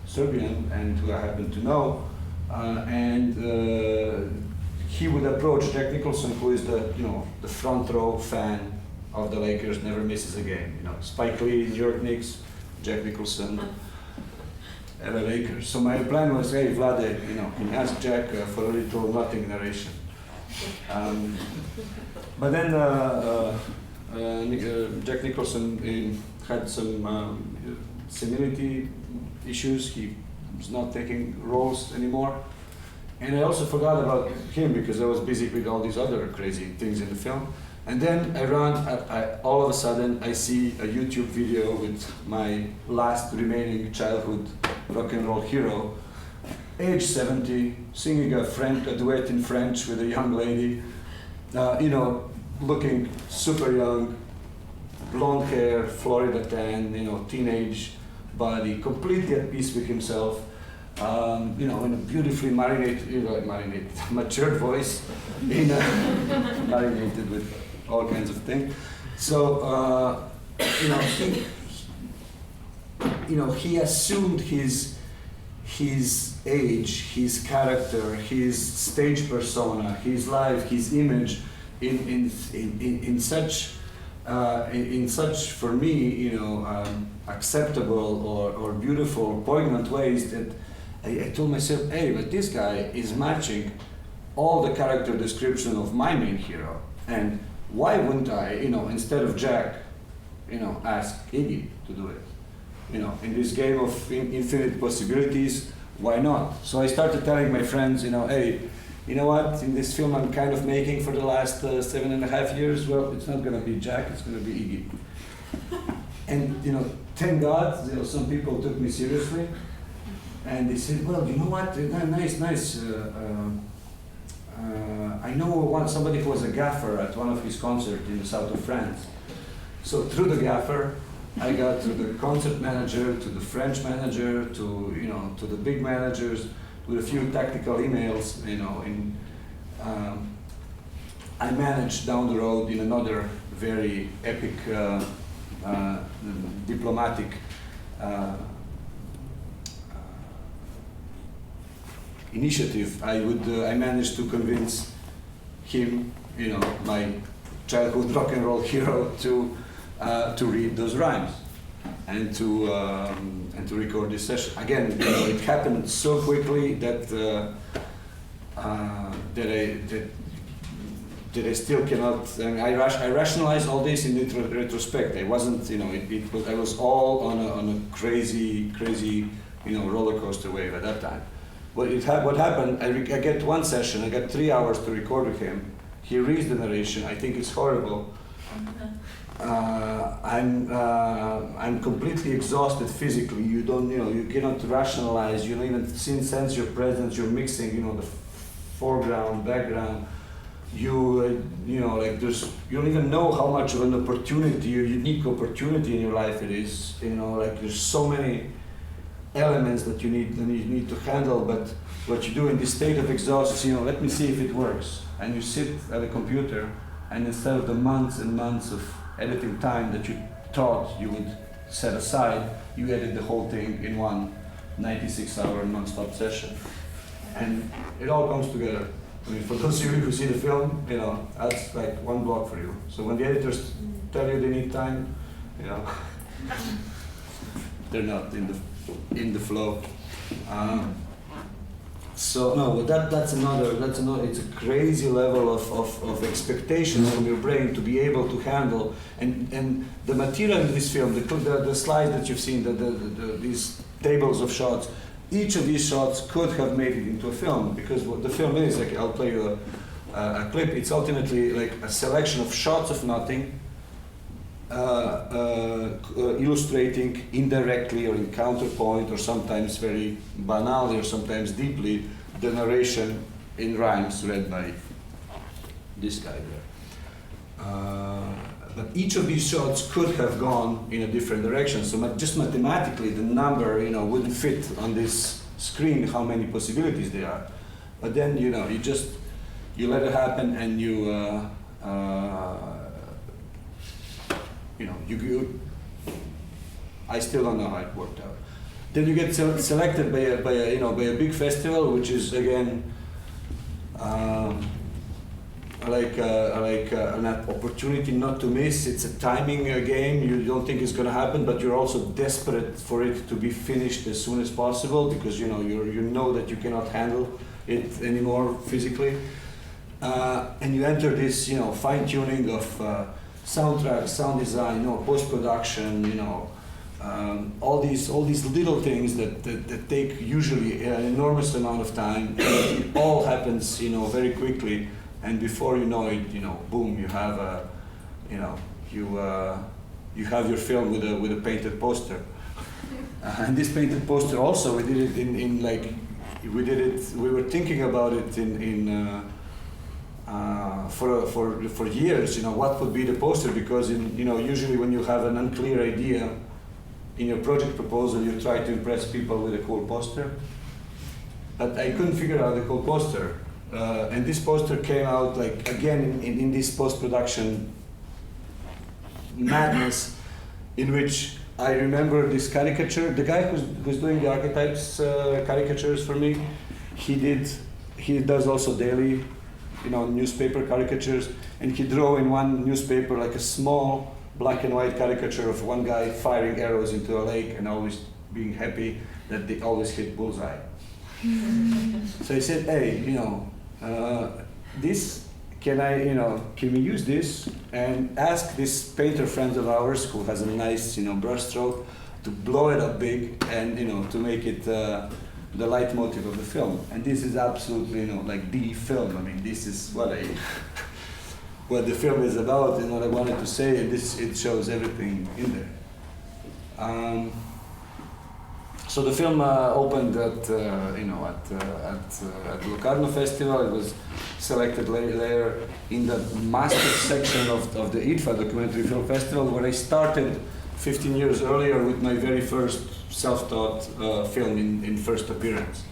Speaker 1: Serbian and who I happen to know, and he would approach Jack Nicholson, who is the front row fan of the Lakers, never misses a game. Spike Lee, New York Knicks, Jack Nicholson, LA Lakers. So my plan was, hey, Vlade, can ask Jack for a little nothing narration. But then Jack Nicholson had some senility issues. He was not taking roles anymore. And I also forgot about him because I was busy with all these other crazy things in the film. And then all of a sudden, I see a YouTube video with my last remaining childhood rock and roll hero, age 70, singing a duet in French with a young lady, looking super young, blonde hair, Florida tan, teenage body, completely at peace with himself. In a beautifully matured voice, marinated with all kinds of things. So, he assumed his age, his character, his stage persona, his life, his image, in such for me, acceptable or beautiful, poignant ways that I told myself, hey, but this guy is matching all the character description of my main hero, and why wouldn't I, instead of Jack, ask Iggy to do it? In this game of infinite possibilities, why not? So I started telling my friends, hey, you know what, in this film I'm kind of making for the last 7.5 years, well, it's not gonna be Jack, it's gonna be Iggy. And, thank God, some people took me seriously. And they said, well, you know what, nice. I know somebody who was a gaffer at one of his concerts in the south of France. So through the gaffer, I got to the concert manager, to the French manager, to the big managers, with a few tactical emails, I managed down the road in another very epic diplomatic initiative. I managed to convince him, my childhood rock and roll hero, to read those rhymes and to record this session. Again, it happened so quickly that that I still cannot. I mean, I rationalize all this in retrospect. I wasn't, I was all on a crazy, roller coaster wave at that time. What happened? I get one session. I got 3 hours to record with him. He reads the narration. I think it's horrible. I'm completely exhausted physically. You don't, you cannot rationalize. You don't even sense your presence. You're mixing, the foreground, background. You don't even know how much of an opportunity, a unique opportunity in your life it is. There's so many elements that you need to handle. But what you do in this state of exhaustion, let me see if it works. And you sit at a computer, and instead of the months and months of editing time that you thought you would set aside, you edit the whole thing in one 96-hour non-stop session. And it all comes together. I mean, for those of you who see the film, that's like one block for you. So when the editors tell you they need time, they're not in the flow. So no, that's another. It's a crazy level of expectations from your brain to be able to handle. And the material in this film, the slides that you've seen, these tables of shots. Each of these shots could have made it into a film, because what the film is, like, I'll play you a clip. It's ultimately like a selection of shots of nothing, illustrating indirectly or in counterpoint, or sometimes very banally or sometimes deeply, the narration in rhymes read by this guy there. But each of these shots could have gone in a different direction. So just mathematically, the number, wouldn't fit on this screen how many possibilities there are. But then, you let it happen, and I still don't know how it worked out. Then you get selected by a big festival, which is again an opportunity not to miss. It's a timing game. You don't think it's going to happen, but you're also desperate for it to be finished as soon as possible, because you know that you cannot handle it anymore physically. And you enter this fine-tuning of soundtrack, sound design, post-production, all these little things that take usually an enormous amount of time. It all happens very quickly. And before you know it, boom, you have you have your film with a painted poster. And this painted poster also, we did it we were thinking about it for years, what would be the poster, because usually when you have an unclear idea in your project proposal, you try to impress people with a cool poster. But I couldn't figure out the cool poster. And this poster came out again in this post-production madness, in which I remember this caricature. The guy who's doing the Archetypes caricatures for me, he does also daily, newspaper caricatures, and he drew in one newspaper like a small black and white caricature of one guy firing arrows into a lake and always being happy that they always hit bullseye. So I said, hey, can we use this, and ask this painter friend of ours who has a nice, brushstroke, to blow it up big and, to make it the leitmotif of the film. And this is absolutely, the film. I mean, this is what the film is about and what I wanted to say, and it shows everything in there. So the film opened at Locarno Festival. It was selected later in the master section of the IDFA Documentary Film Festival, where I started 15 years earlier with my very first self-taught film in first appearance.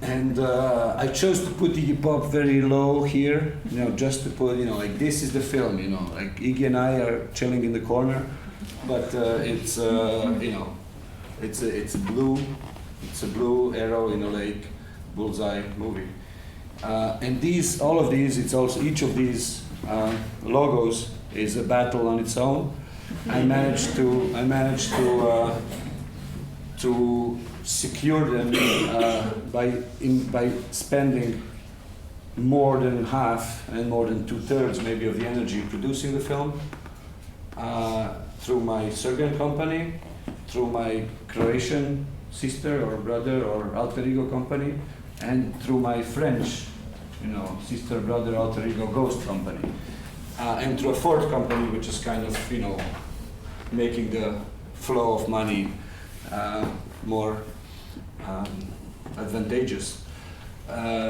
Speaker 1: And I chose to put Iggy Pop very low here, just to put, like this is the film, like Iggy and I are chilling in the corner, but it's a blue arrow in a lake, bullseye movie. And all of these, it's also each of these logos is a battle on its own. I managed to secure them by spending more than half and more than 2/3 maybe of the energy producing the film through my Serbian company, through my Croatian sister or brother or alter ego company, and through my French, sister, brother, alter ego ghost company, and through a fourth company which is kind of, making the flow of money more advantageous.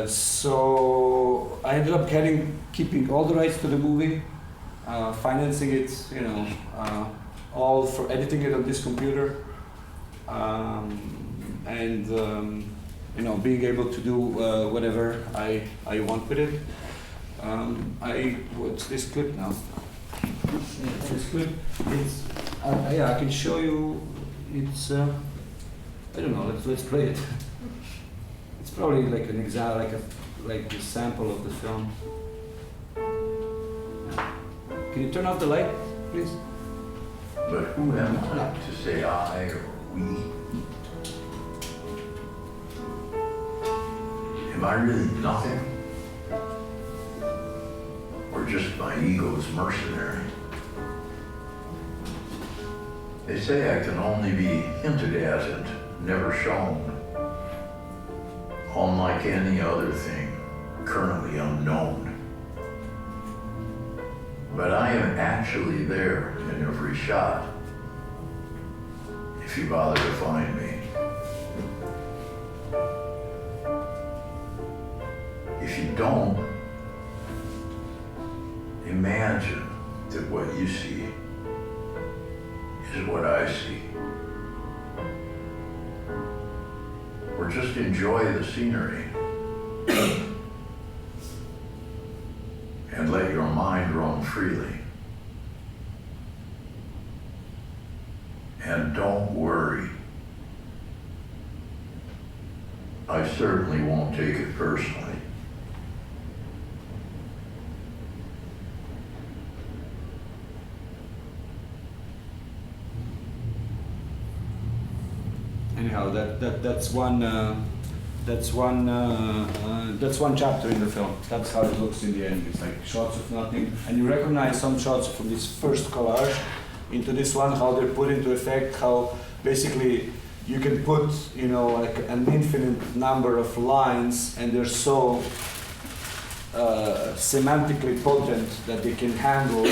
Speaker 1: So I ended up keeping all the rights to the movie, financing it, all for editing it on this computer, and being able to do whatever I want with it. What's this clip now? This clip, I can show you. It's I don't know. Let's play it. It's probably like an example, like a sample of the film. Can you turn off the light, please?
Speaker 2: But who am I to say I or we? Am I really nothing? Or just my ego's mercenary? They say I can only be hinted at and never shown. Unlike any other thing currently unknown. But I am actually there in every shot, if you bother to find me. If you don't, imagine that what you see is what I see. Or just enjoy the scenery and let your mind roam freely. And don't worry. I certainly won't take it personally.
Speaker 1: Anyhow, that's one chapter in the film. That's how it looks in the end. It's like shots of nothing, and you recognize some shots from this first collage into this one, how they're put into effect, how basically you can put, like an infinite number of lines, and they're so semantically potent that they can handle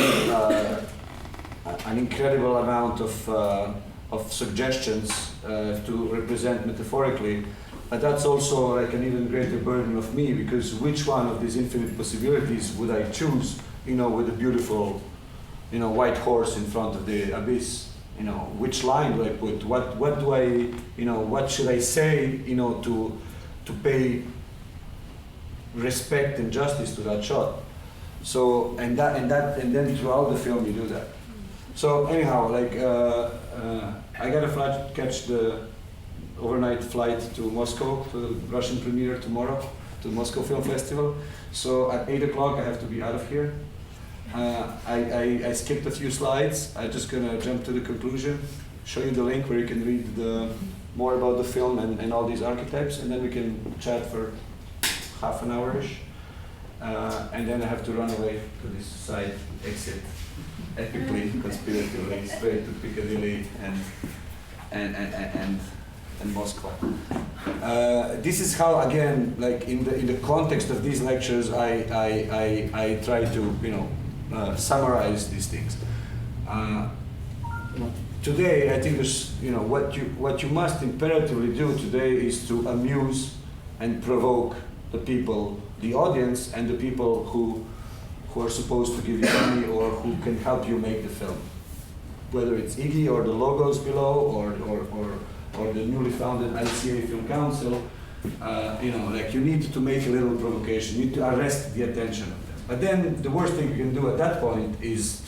Speaker 1: an incredible amount of suggestions to represent metaphorically. But that's also like an even greater burden of me, because which one of these infinite possibilities would I choose, with a beautiful, white horse in front of the abyss? Which line do I put? What do I, what should I say, to pay respect and justice to that shot? So, and then throughout the film you do that. So anyhow, like, I got to catch the overnight flight to Moscow, to the Russian premiere tomorrow, to the Moscow Film Festival. So at 8 o'clock I have to be out of here. I skipped a few slides. I'm just gonna jump to the conclusion, show you the link where you can read more about the film and all these archetypes, and then we can chat for half an hour-ish. And then I have to run away to this side exit, epically, conspiratively, straight to Piccadilly and Moscow. This is how, again, like in the context of these lectures, I try to summarize these things. Today, I think there's what you must imperatively do today is to amuse and provoke the people, the audience, and the people who are supposed to give you money or who can help you make the film. Whether it's Iggy or the logos below or the newly founded ICA Film Council, You know, like you need to make a little provocation, you need to arrest the attention of them. But then the worst thing you can do at that point is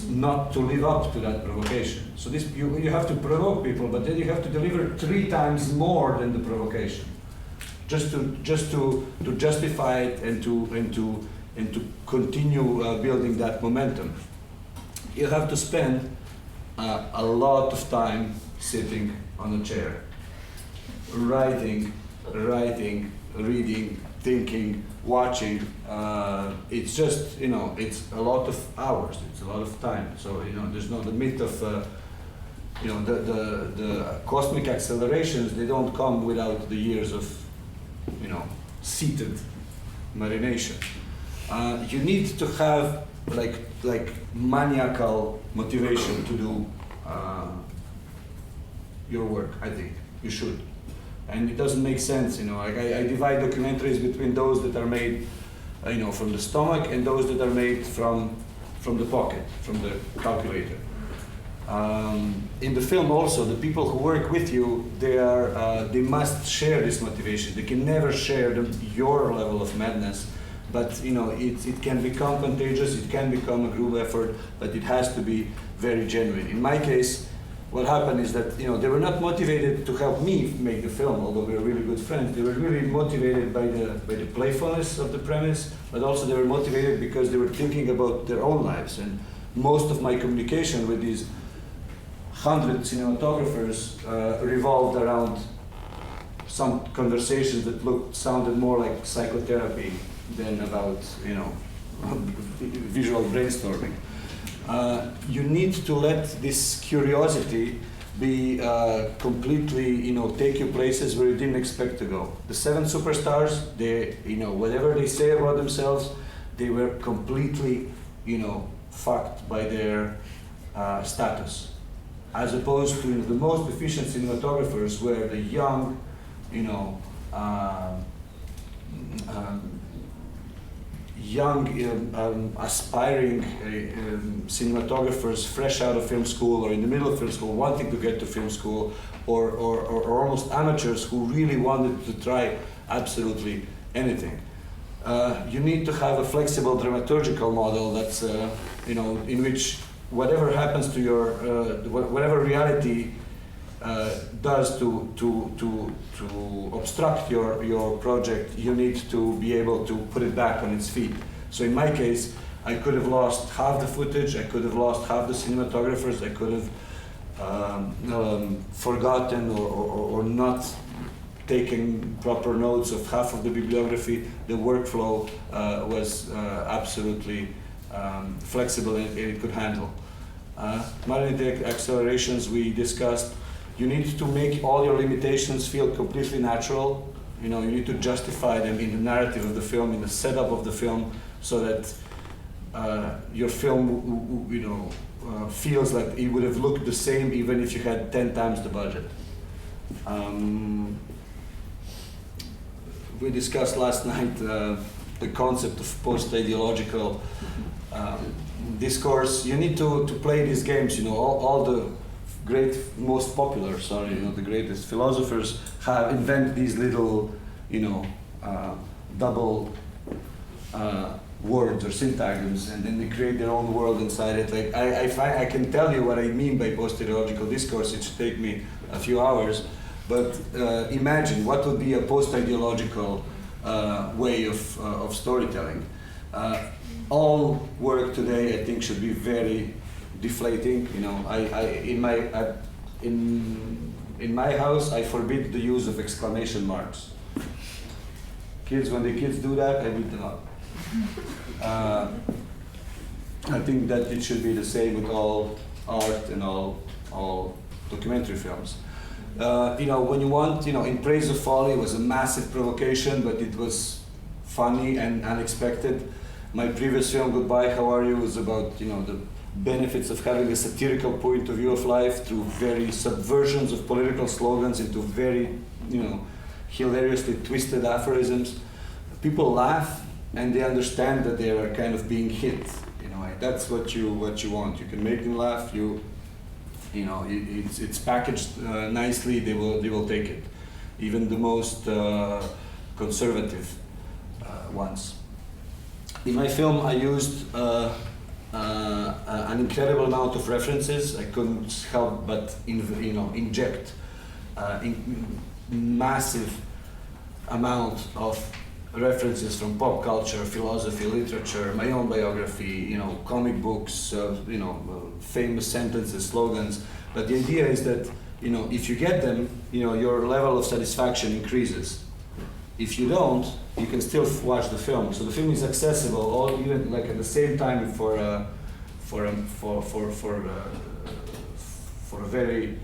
Speaker 1: not to live up to that provocation. So this, you have to provoke people, but then you have to deliver 3 times more than the provocation, just to justify it and to continue building that momentum. You have to spend a lot of time sitting on a chair, writing, reading, thinking, watching. It's just, you know, it's a lot of hours, it's a lot of time. So, you know, there's no the myth of, you know, the cosmic accelerations, they don't come without the years of, you know, seated marination. You need to have like maniacal motivation to do your work, I think. You should. And it doesn't make sense, you know, like I divide documentaries between those that are made, you know, from the stomach and those that are made from the pocket, from the calculator. In the film also, the people who work with you, they must share this motivation. They can never share your level of madness, but you know, it can become contagious, it can become a group effort, but it has to be very genuine. In my case, what happened is that, you know, they were not motivated to help me make the film, although we were really good friends. They were really motivated by the playfulness of the premise, but also they were motivated because they were thinking about their own lives. And most of my communication with these 100 cinematographers revolved around some conversations that sounded more like psychotherapy than about, you know, visual brainstorming. You need to let this curiosity be completely, you know, take you places where you didn't expect to go. The 7 superstars, they, you know, whatever they say about themselves, they were completely, you know, fucked by their status. As opposed to, you know, the most efficient cinematographers were the young, you know, aspiring cinematographers fresh out of film school or in the middle of film school, wanting to get to film school, or almost amateurs who really wanted to try absolutely anything. You need to have a flexible dramaturgical model that's, you know, in which whatever happens to your, whatever reality does to obstruct your project, you need to be able to put it back on its feet. So in my case, I could have lost half the footage, I could have lost half the cinematographers, I could have forgotten or not taken proper notes of half of the bibliography. The workflow was absolutely flexible and it could handle. Magnetic accelerations we discussed. You need to make all your limitations feel completely natural. You know, you need to justify them in the narrative of the film, in the setup of the film, so that your film, you know, feels like it would have looked the same even if you had 10 times the budget. We discussed last night the concept of post-ideological discourse. You need to play these games. You know, all the most popular, you know, the greatest philosophers have invented these little, you know, double words or syntagms, and then they create their own world inside it. Like I can tell you what I mean by post-ideological discourse. It should take me a few hours, but imagine what would be a post-ideological way of storytelling. All work today, I think, should be very deflating. You know, in my house, I forbid the use of exclamation marks. Kids, when the kids do that, I beat them up. I think that it should be the same with all art and all documentary films. You know, when you want, you know, In Praise of Folly was a massive provocation, but it was funny and unexpected. My previous film, Goodbye, How Are You, was about, you know, the benefits of having a satirical point of view of life through very subversions of political slogans into very, you know, hilariously twisted aphorisms. People laugh and they understand that they are kind of being hit. You know, that's what you want. You can make them laugh. You know, it's packaged nicely. They will take it. even the most conservative ones. In my film, I used an incredible amount of references. I couldn't help but inject massive amount of references from pop culture, philosophy, literature, my own biography, comic books, famous sentences, slogans. But the idea is that, if you get them, your level of satisfaction increases. If you don't, you can still watch the film. So the film is accessible, even like at the same time for a very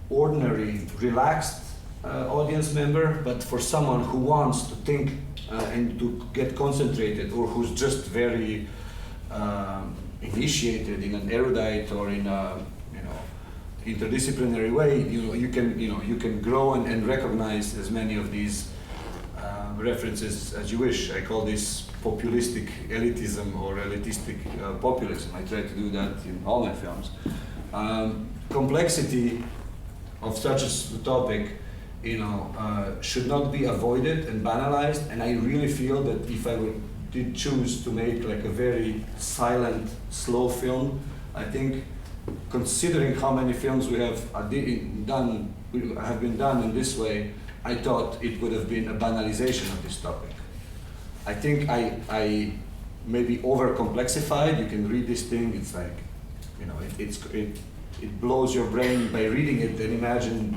Speaker 1: ordinary, relaxed audience member, but for someone who wants to think and to get concentrated, or who's just very initiated in an erudite or in a interdisciplinary way, you can grow and recognize as many of these references as you wish. I call this populistic elitism or elitistic populism. I try to do that in all my films. Complexity of such a topic, should not be avoided and banalized. And I really feel that if I did choose to make like a very silent, slow film, I think, considering how many films we have been done in this way, I thought it would have been a banalization of this topic. I think I maybe over-complexified. You can read this thing, it's like, it blows your brain by reading it and imagine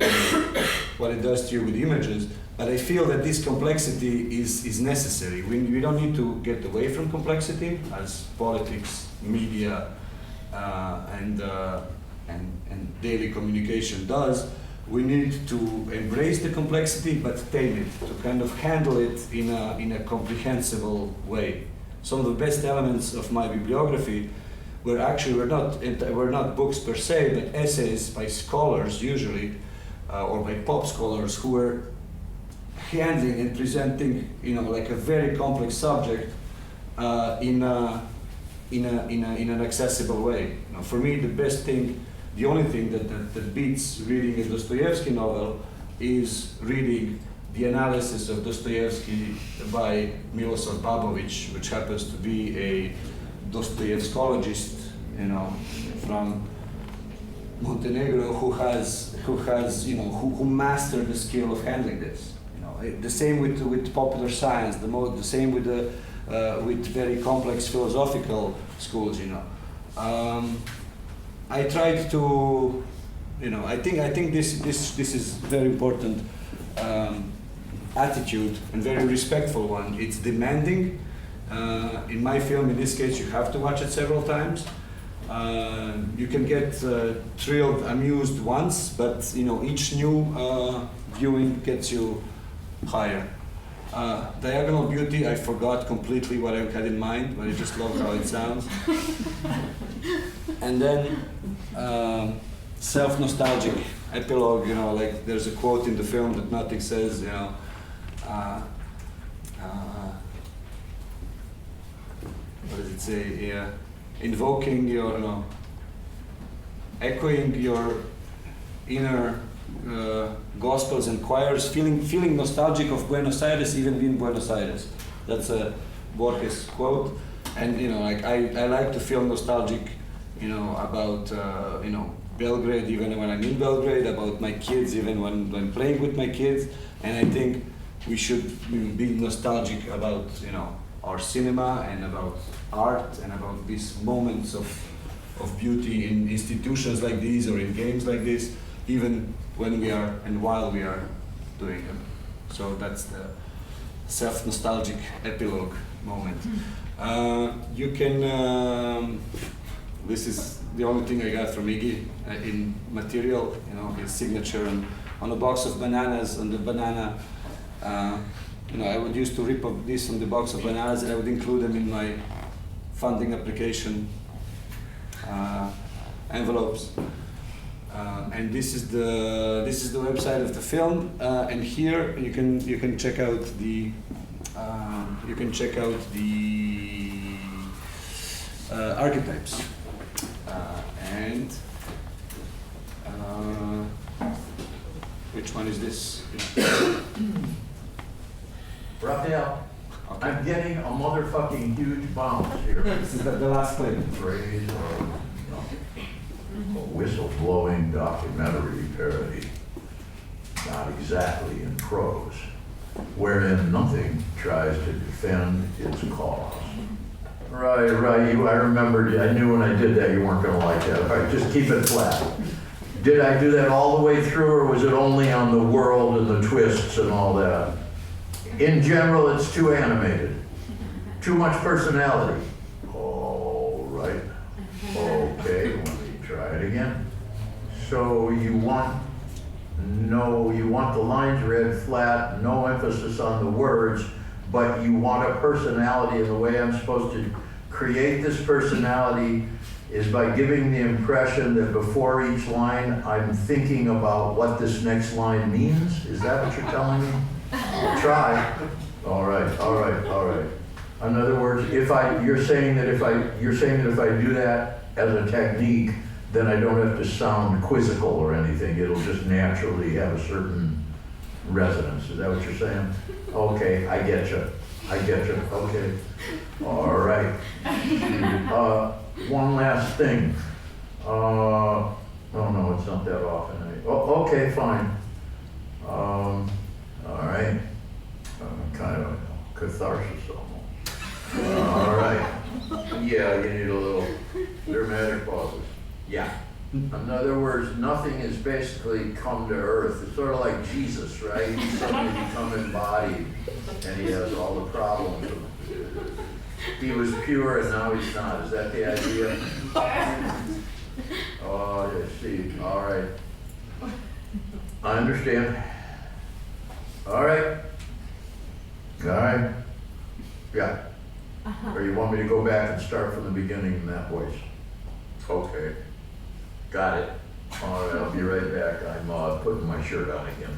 Speaker 1: what it does to you with images. But I feel that this complexity is necessary. We don't need to get away from complexity, as politics, media, and daily communication does. We need to embrace the complexity, but tame it, to kind of handle it in a comprehensible way. Some of the best elements of my bibliography were not books per se, but essays by scholars usually, or by pop scholars who were handling and presenting, like a very complex subject in an accessible way. For me, the only thing that beats reading a Dostoevsky novel is reading the analysis of Dostoevsky by Miloslav Babović, which happens to be a Dostoevskologist, from Montenegro, who mastered the skill of handling this. The same with popular science. The same with very complex philosophical schools. I tried to, I think this is very important attitude and very respectful one. It's demanding. In my film, in this case, you have to watch it several times. You can get thrilled, amused once, but each new viewing gets you higher. Diagonal Beauty, I forgot completely what I had in mind, but I just love how it sounds. And then self-nostalgic epilogue, like there's a quote in the film that nothing says, what does it say? Yeah. Invoking your, echoing your inner gospels and choirs, feeling nostalgic of Buenos Aires, even in Buenos Aires. That's a Borges quote. And I like to feel nostalgic, about Belgrade, even when I'm in Belgrade, about my kids, even when I'm playing with my kids. And I think we should be nostalgic about our cinema and about art and about these moments of beauty in institutions like these or in games like this, even when we are and while we are doing them. So that's the self-nostalgic epilogue moment. You can, this is the only thing I got from Iggy in material, his signature on a box of bananas, on the banana. I would used to rip up this on the box of bananas, and I would include them in my funding application envelopes. And this is the website of the film, and here you can check out the archetypes, which one is this?
Speaker 3: Raphael,
Speaker 1: Okay.
Speaker 3: I'm getting a motherfucking huge bounce here.
Speaker 1: This is the last clip.
Speaker 3: Phrase or, a whistleblowing documentary parody, not exactly in prose, wherein nothing tries to defend its cause. Right, I remembered, I knew when I did that you weren't gonna like that. All right, just keep it flat. Did I do that all the way through, or was it only on the world and the twists and all that? In general, it's too animated. Too much personality. All right. Okay, let me try it again. So you want the lines read flat, no emphasis on the words, but you want a personality, and the way I'm supposed to create this personality is by giving the impression that before each line, I'm thinking about what this next line means? Is that what you're telling me? I'll try. All right. In other words, you're saying that if I do that as a technique, then I don't have to sound quizzical or anything. It'll just naturally have a certain resonance. Is that what you're saying? Okay, I get you. Okay. All right. One last thing. Oh no, it's not that often. Okay, fine. All right. Kind of catharsis almost. All right. Yeah, you need a little dramatic pauses. Yeah. In other words, nothing is basically come to earth. It's sort of like Jesus, right? He's suddenly become embodied, and he has all the problems. He was pure and now he's not. Is that the idea? Oh, I see. All right. I understand. All right. Yeah. Or you want me to go back and start from the beginning in that voice? Okay. Got it. All right, I'll be right back. I'm putting my shirt on again.